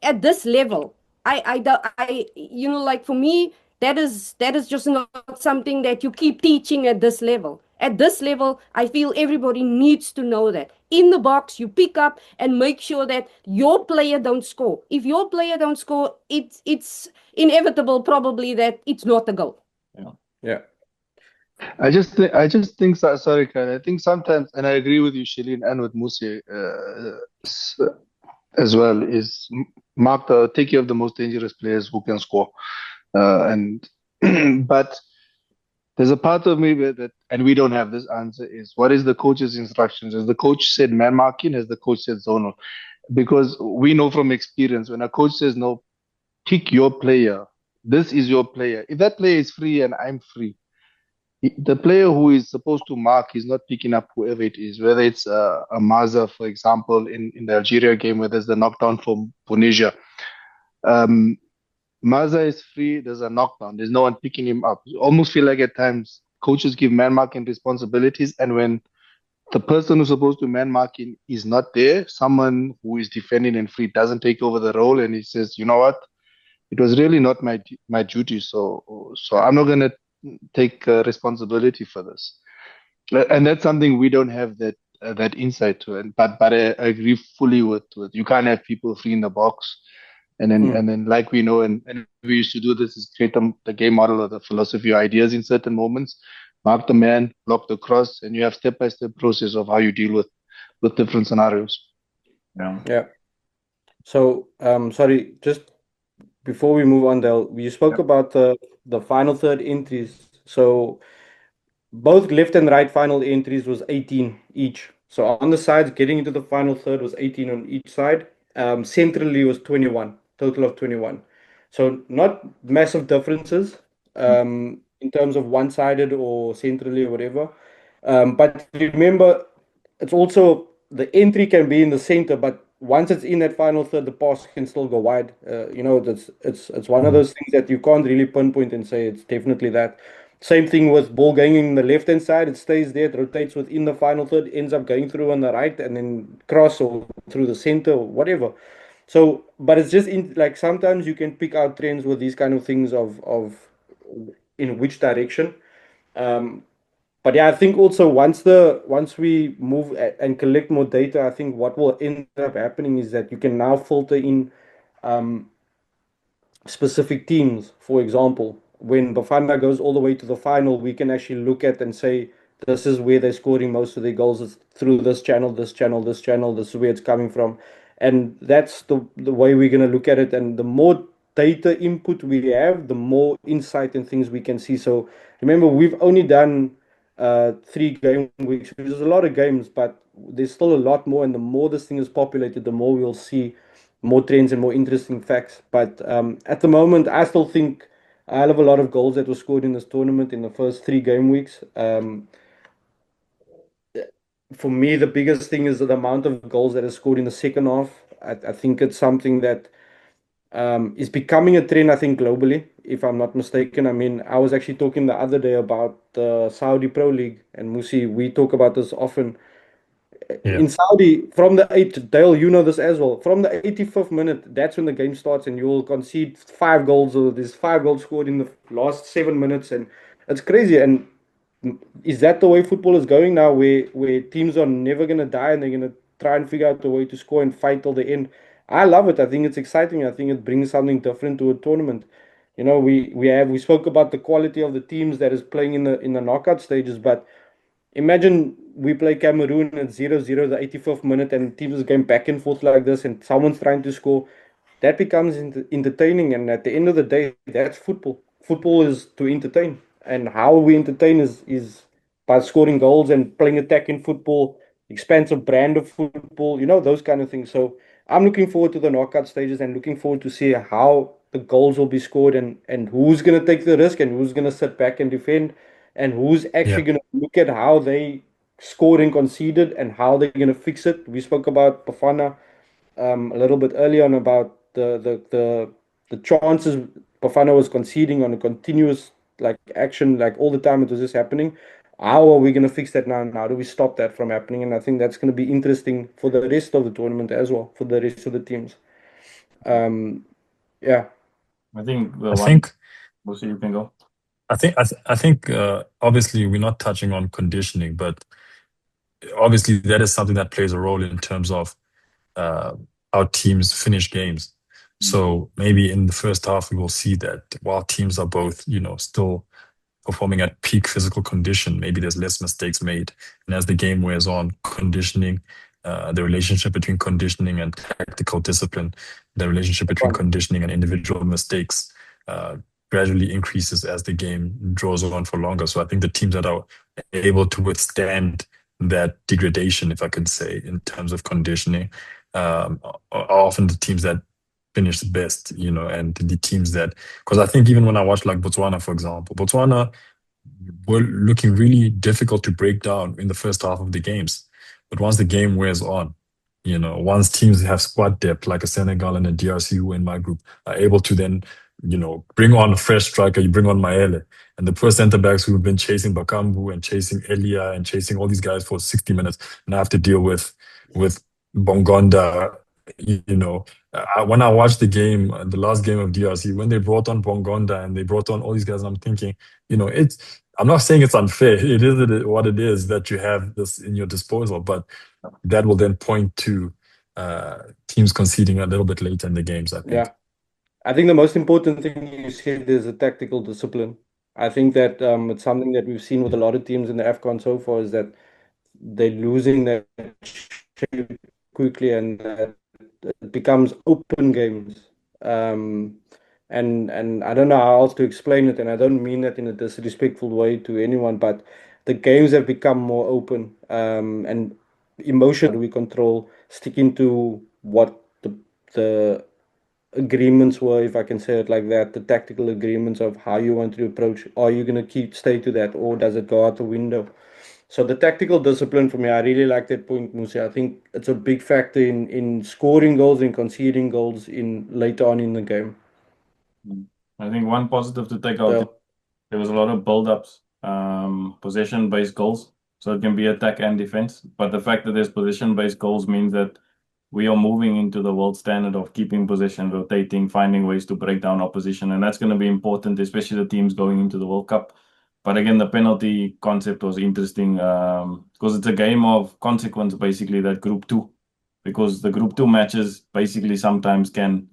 at this level. For me, that is just not something that you keep teaching at this level. At this level, I feel everybody needs to know that. In the box, you pick up and make sure that your player don't score. If your player don't score, it's inevitable probably that it's not a goal. Yeah. I just think sorry, Kyle. I think sometimes, and I agree with you, Shalin, and with Musi as well, is take care of the most dangerous players who can score. But there's a part of me that, and we don't have this answer, is what is the coach's instructions? Has the coach said man marking? Has the coach said zonal? Because we know from experience, when a coach says, no, pick your player, this is your player. If that player is free and I'm free, the player who is supposed to mark is not picking up whoever it is, whether it's a Maza, for example, in the Algeria game, where there's the knockdown from Tunisia. Maza is free. There's a knockdown. There's no one picking him up. You almost feel like at times coaches give man marking responsibilities, and when the person who's supposed to man marking is not there, someone who is defending and free doesn't take over the role, and he says, you know what, it was really not my duty, so I'm not gonna take responsibility for this. And that's something we don't have that insight to. And but I agree fully with you can't have people free in the box. And then like we know and we used to do this is create the game model or the philosophy or ideas in certain moments, mark the man, block the cross, and you have step-by-step process of how you deal with different scenarios. Yeah. So sorry, just before we move on, Del, you spoke about the final third entries. So both left and right final entries was 18 each. So on the sides, getting into the final third was 18 on each side. Centrally was 21, total of 21. So not massive differences in terms of one-sided or centrally or whatever. But remember, it's also the entry can be in the center, but once it's in that final third, the pass can still go wide. It's one of those things that you can't really pinpoint and say it's definitely that. Same thing with ball going in the left hand side, it stays there, it rotates within the final third, ends up going through on the right and then cross or through the center or whatever. So, but it's just like sometimes you can pick out trends with these kind of things of in which direction. But yeah, I think also once we move and collect more data, I think what will end up happening is that you can now filter in um, specific teams. For example, when Bafana goes all the way to the final, we can actually look at and say this is where they're scoring most of their goals is through this channel, this channel, this channel. This is where it's coming from, and that's the way we're gonna look at it. And the more data input we have, the more insight and things we can see. So remember, we've only done 3 game weeks, which is a lot of games, but there's still a lot more. And the more this thing is populated, the more we'll see more trends and more interesting facts. But at the moment, I still think I have a lot of goals that were scored in this tournament in the first 3 game weeks. For me, the biggest thing is the amount of goals that are scored in the second half. I think it's something that is becoming a trend, I think, globally, if I'm not mistaken. I mean, I was actually talking the other day about the Saudi Pro League, and Musi, we talk about this often. Yeah. In Saudi, from the Dale, you know this as well. From the 85th minute, that's when the game starts, and you will concede 5 goals, or there's 5 goals scored in the last 7 minutes, and it's crazy. And is that the way football is going now, where teams are never gonna die and they're gonna try and figure out a way to score and fight till the end? I love it. I think it's exciting. I think it brings something different to a tournament. You know, we spoke about the quality of the teams that is playing in the knockout stages, but imagine we play Cameroon at 0-0 the 85th minute and teams is going back and forth like this and someone's trying to score. That becomes entertaining, and at the end of the day, that's football. Football is to entertain. And how we entertain is by scoring goals and playing attacking football, expansive brand of football, those kind of things. So I'm looking forward to the knockout stages and looking forward to see how the goals will be scored and who's going to take the risk and who's going to sit back and defend and who's actually Yeah. going to look at how they scored and conceded and how they're going to fix it. We spoke about Bafana a little bit earlier on about the chances Bafana was conceding on a continuous like action, like all the time it was just happening. How are we going to fix that now? And how do we stop that from happening? And I think that's going to be interesting for the rest of the tournament as well, for the rest of the teams. Yeah. I think the I one, think Lucy, you can go. I think obviously we're not touching on conditioning, but obviously that is something that plays a role in terms of how teams finish games. So maybe in the first half we will see that while teams are both, still performing at peak physical condition, maybe there's less mistakes made. And as the game wears on, conditioning, the relationship between conditioning and tactical discipline, the relationship between conditioning and individual mistakes gradually increases as the game draws on for longer. So I think the teams that are able to withstand that degradation, if I can say, in terms of conditioning, are often the teams that finish the best, and the teams that, because I think even when I watch like Botswana, for example, Botswana were looking really difficult to break down in the first half of the games. But once the game wears on, once teams have squad depth, like a Senegal and a DRC who in my group are able to then, bring on a fresh striker, you bring on Maele, and the poor centre backs who've been chasing Bakambu and chasing Elia and chasing all these guys for 60 minutes now have to deal with Bongonda. When I watched the game, the last game of DRC, when they brought on Bongonda and they brought on all these guys, I'm thinking, I'm not saying it's unfair. It is what it is that you have this in your disposal, but that will then point to teams conceding a little bit later in the games, I think. Yeah. I think the most important thing you said is the tactical discipline. I think that it's something that we've seen with a lot of teams in the AFCON so far is that they're losing that shape quickly and that it becomes open games. And I don't know how else to explain it, and I don't mean that in a disrespectful way to anyone, but the games have become more open. And emotion we control, sticking to what the agreements were, if I can say it like that, the tactical agreements of how you want to approach. Are you going to stay to that, or does it go out the window? So the tactical discipline for me, I really like that point, Musi. I think it's a big factor in scoring goals and conceding goals in later on in the game. I think one positive to take out, Yeah. there was a lot of build-ups, possession-based goals. So it can be attack and defense. But the fact that there's position-based goals means that we are moving into the world standard of keeping possession, rotating, finding ways to break down opposition. And that's going to be important, especially the teams going into the World Cup. But again, the penalty concept was interesting because it's a game of consequence, basically, that Group 2. Because the Group 2 matches basically sometimes can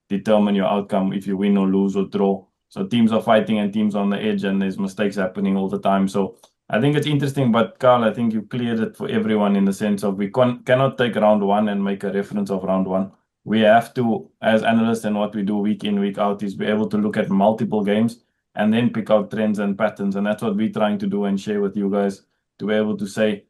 determine your outcome if you win or lose or draw. So teams are fighting and teams on the edge, and there's mistakes happening all the time. So I think it's interesting, but Carl, I think you cleared it for everyone in the sense of we cannot take round one and make a reference of round one. We have to, as analysts, and what we do week in, week out, is be able to look at multiple games and then pick out trends and patterns. And that's what we're trying to do and share with you guys to be able to say,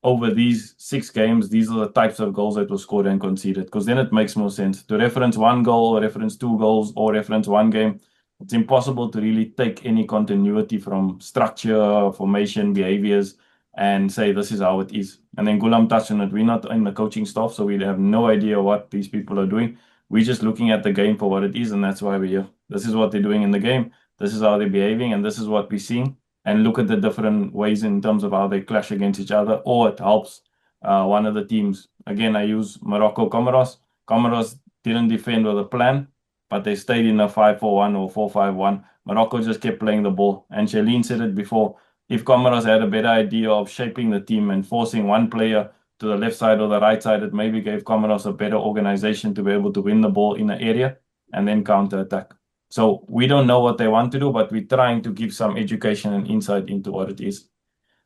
over these 6 games, these are the types of goals that were scored and conceded, because then it makes more sense. To reference 1 goal or reference 2 goals or reference 1 game, it's impossible to really take any continuity from structure, formation, behaviors, and say this is how it is. And then Gulam touched on it. We're not in the coaching staff, so we have no idea what these people are doing. We're just looking at the game for what it is, and that's why we're here. This is what they're doing in the game. This is how they're behaving, and this is what we're seeing. And look at the different ways in terms of how they clash against each other, or it helps one of the teams. Again, I use Morocco Comoros. Comoros didn't defend with a plan, but they stayed in a 5-4-1 or 4-5-1. Morocco just kept playing the ball. And Shailene said it before, if Comoros had a better idea of shaping the team and forcing one player to the left side or the right side, it maybe gave Comoros a better organization to be able to win the ball in an area and then counter-attack. So we don't know what they want to do, but we're trying to give some education and insight into what it is.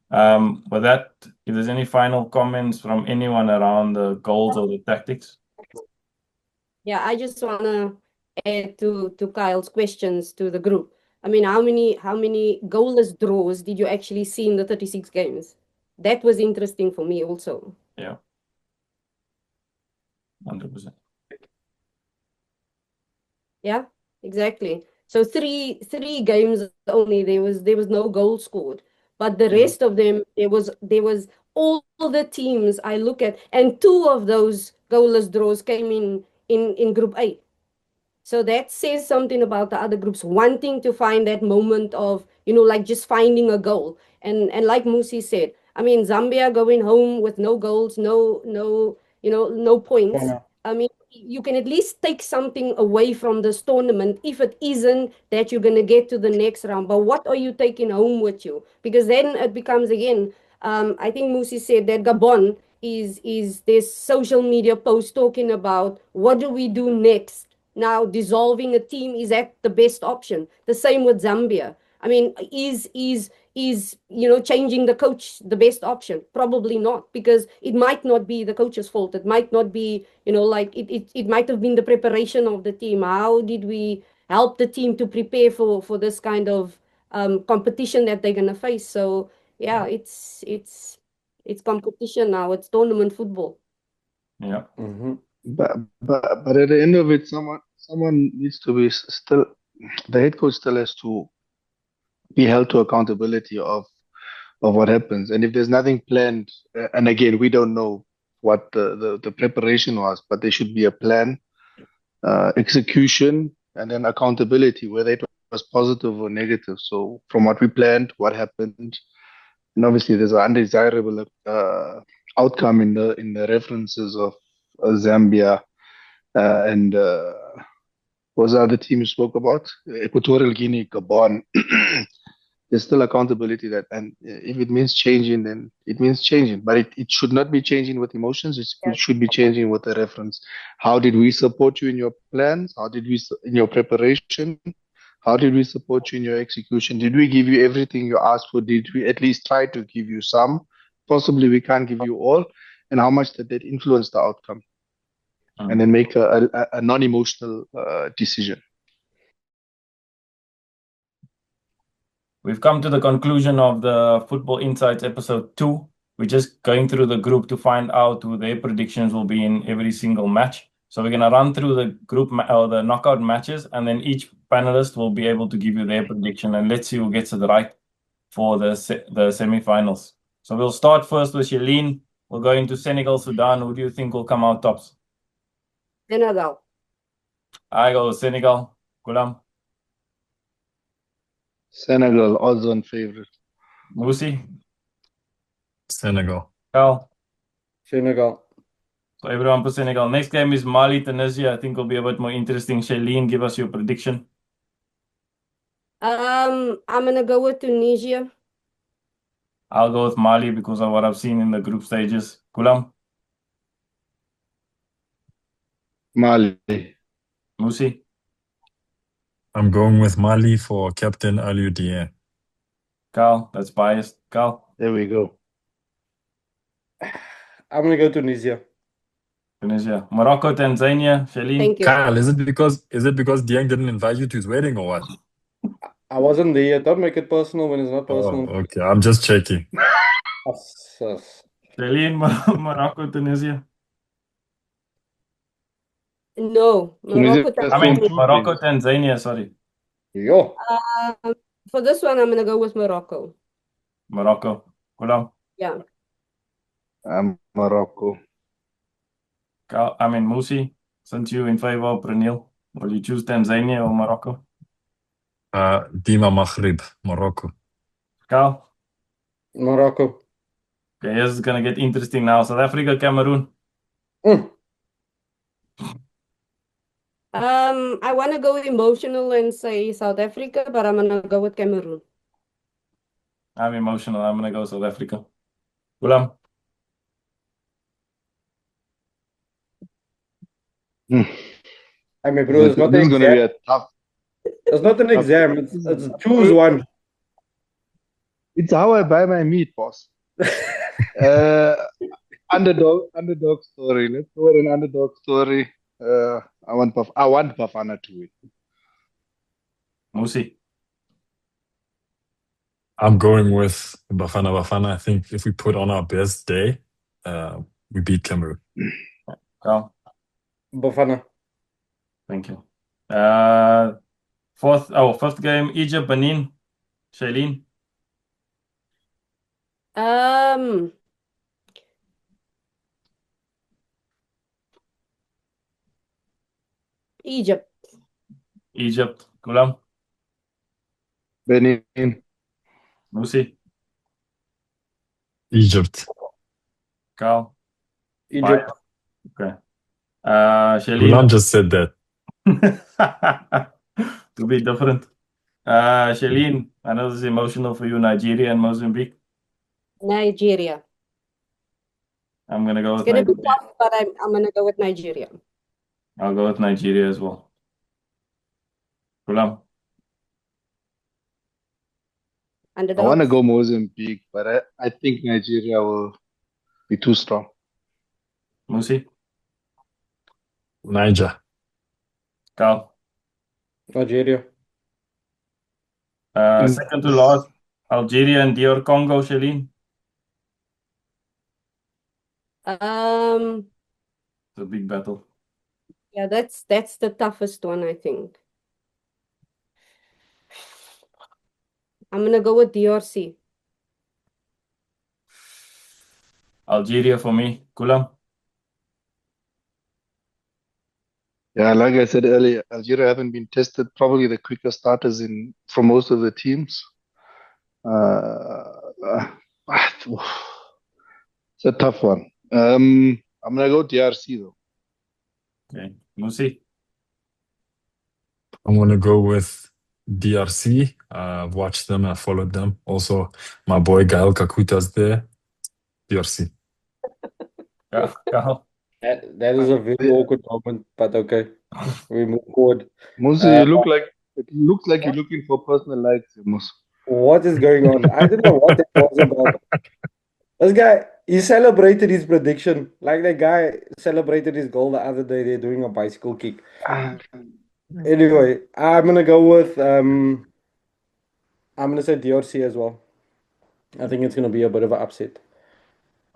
With that, if there's any final comments from anyone around the goals or the tactics. Yeah, I just want to add to Kyle's questions to the group. I mean, how many goalless draws did you actually see in the 36 games? That was interesting for me also. Yeah. 100%. Yeah, exactly. So three games only, there was no goal scored. But the rest of them, there was all the teams I look at, and 2 of those goalless draws came in Group A. So that says something about the other groups wanting to find that moment of, like just finding a goal. And like Musi said, I mean, Zambia going home with no goals, no points. Yeah. I mean, you can at least take something away from this tournament if it isn't that you're going to get to the next round. But what are you taking home with you? Because then it becomes, again, I think Musi said that Gabon is this social media post talking about what do we do next? Now dissolving a team, is that the best option? The same with Zambia. I mean, is changing the coach the best option? Probably not, because it might not be the coach's fault. It might not be, like it might have been the preparation of the team. How did we help the team to prepare for this kind of competition that they're gonna face? So yeah, it's competition now. It's tournament football. Yeah. But at the end of it, someone needs to be still, the head coach still has to be held to accountability of what happens. And if there's nothing planned, and again, we don't know what the preparation was, but there should be a plan, execution, and then accountability, whether it was positive or negative. So from what we planned, what happened, and obviously there's an undesirable outcome in the references of Zambia and what was the other team you spoke about? Equatorial Guinea, Gabon. There's still accountability that, and if it means changing, then it means changing. But it should not be changing with emotions. It should be changing with a reference. How did we support you in your plans? How did we in your preparation? How did we support you in your execution? Did we give you everything you asked for? Did we at least try to give you some? Possibly we can't give you all. And how much did that influence the outcome? And then make a non-emotional decision. We've come to the conclusion of the Football Insights episode 2. We're just going through the group to find out who their predictions will be in every single match. So we're going to run through the group or the knockout matches, and then each panelist will be able to give you their prediction, and let's see who gets it right for the semi-finals. So we'll start first with Shalene. We'll go into Senegal, Sudan. Who do you think will come out tops? Senegal. I go Senegal. Gulam. Senegal, odds on favorite. Musi. Senegal. Cal. Senegal. So everyone for Senegal. Next game is Mali, Tunisia. I think will be a bit more interesting. Shalene, give us your prediction. I'm gonna go with Tunisia. I'll go with Mali because of what I've seen in the group stages. Gulam. Mali. Musi. I'm going with Mali for Captain Aliou Dieng. Cal, that's biased. Cal. There we go. I'm gonna go Tunisia. Tunisia. Morocco, Tanzania. Shalene. Thank you. Kyle, is it because Dieng didn't invite you to his wedding or what? I wasn't there. Don't make it personal when it's not Oh, personal. okay. I'm just checking. Shalene, Morocco, Tunisia. No, Tunisia Morocco. I mean, still Morocco, Tanzania, sorry. Yo. For this one, I'm gonna go with Morocco. Morocco. Gulam. Yeah. Morocco. I mean, Musi, since you in favor of Pranil, will you choose Tanzania or Morocco? Dima Maghrib, Morocco. Cal? Morocco. Okay, here's is going to get interesting now. South Africa, Cameroon. I want to go emotional and say South Africa, but I'm gonna go with Cameroon. I'm emotional. I'm going to go South Africa. Gulam? I mean, bro, it's not This an is going to be exam. a tough. It's not an exam. It's choose one. It's how I buy my meat, boss. Underdog story. Let's go with an underdog story. I want Bafana to win. Musi? I'm going with Bafana Bafana. I think if we put on our best day, we beat Cameroon. Cal? Bafana. Thank you. Fifth game, Egypt, Benin. Shailene? Egypt. Egypt. Gulam? Benin. Musi? Egypt. Cal? Egypt. Okay. Gulam Shailene? just said that. To be different. Shailene, I know this is emotional for you, Nigeria and Mozambique. Nigeria. I'm going to go with It's gonna be Nigeria. tough, but I'm gonna go with Nigeria. I'll go with Nigeria as well. Gulam? I Underdog. want to go Mozambique, but I think Nigeria will be too strong. Musi? Niger. Cal? Nigeria. Second to last, Algeria and DR Congo, Shailene. It's a big battle. Yeah, that's the toughest one, I think. I'm gonna go with DRC. Algeria for me. Gulam? Yeah, like I said earlier, Algeria haven't been tested. Probably the quicker starters in from most of the teams. It's a tough one. I'm gonna go DRC though. Okay, Musi. I'm gonna go with DRC. I've watched them, I followed them. Also, my boy Gael Kakuta's there. DRC. Carl. That is a very awkward moment, but okay. We move forward. Musa, Uh, you look like it looks like you're looking for personal likes, Musa. what is going on? I don't know what that was about. This guy, he celebrated his prediction. Like that guy celebrated his goal the other day. They're doing a bicycle kick. Anyway, I'm gonna say DRC as well. I think it's gonna be a bit of an upset.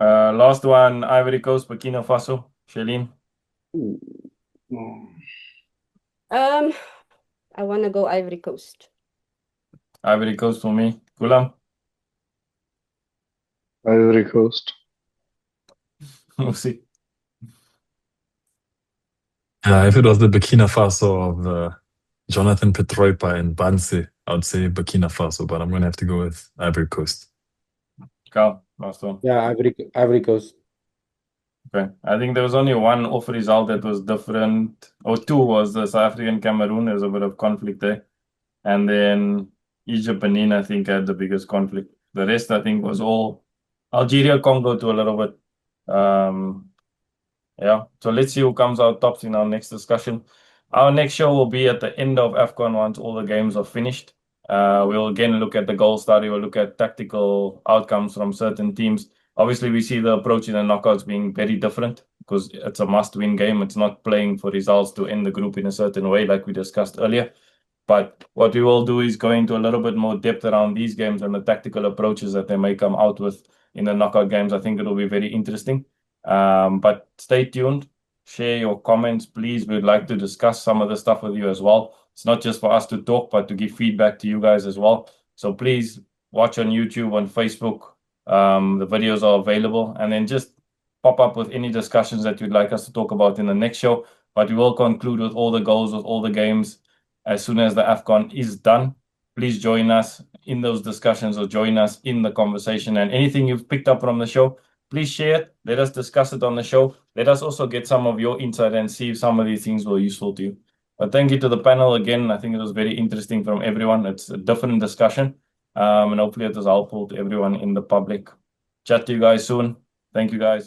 Last one, Ivory Coast, Burkina Faso. Shalene. I want to go Ivory Coast. Ivory Coast for me. Gulam. Ivory Coast. Musi. If it was the Burkina Faso of Jonathan Petroipa and Banse, I would say Burkina Faso, but I'm going to have to go with Ivory Coast. Carl, last one. Yeah, Ivory Coast. Okay. I think there was only one off result that was different, or two was the South African Cameroon. There's a bit of conflict there. And then Egypt Benin, I think, had the biggest conflict. The rest, I think, was all Algeria, Congo to a little bit. Yeah. So let's see who comes out tops in our next discussion. Our next show will be at the end of AFCON once all the games are finished. We'll again look at the goal study. We'll look at tactical outcomes from certain teams. Obviously, we see the approach in the knockouts being very different because it's a must-win game. It's not playing for results to end the group in a certain way, like we discussed earlier. But what we will do is go into a little bit more depth around these games and the tactical approaches that they may come out with in the knockout games. I think it'll be very interesting. But stay tuned. Share your comments, please. We'd like to discuss some of the stuff with you as well. It's not just for us to talk, but to give feedback to you guys as well. So please watch on YouTube, on Facebook. The videos are available. And then just pop up with any discussions that you'd like us to talk about in the next show. But we will conclude with all the goals, with all the games as soon as the AFCON is done. Please join us in those discussions or join us in the conversation. And anything you've picked up from the show, please share it. Let us discuss it on the show. Let us also get some of your insight and see if some of these things were useful to you. But thank you to the panel again. I think it was very interesting from everyone. It's a different discussion. And hopefully it was helpful to everyone in the public. Chat to you guys soon. Thank you, guys.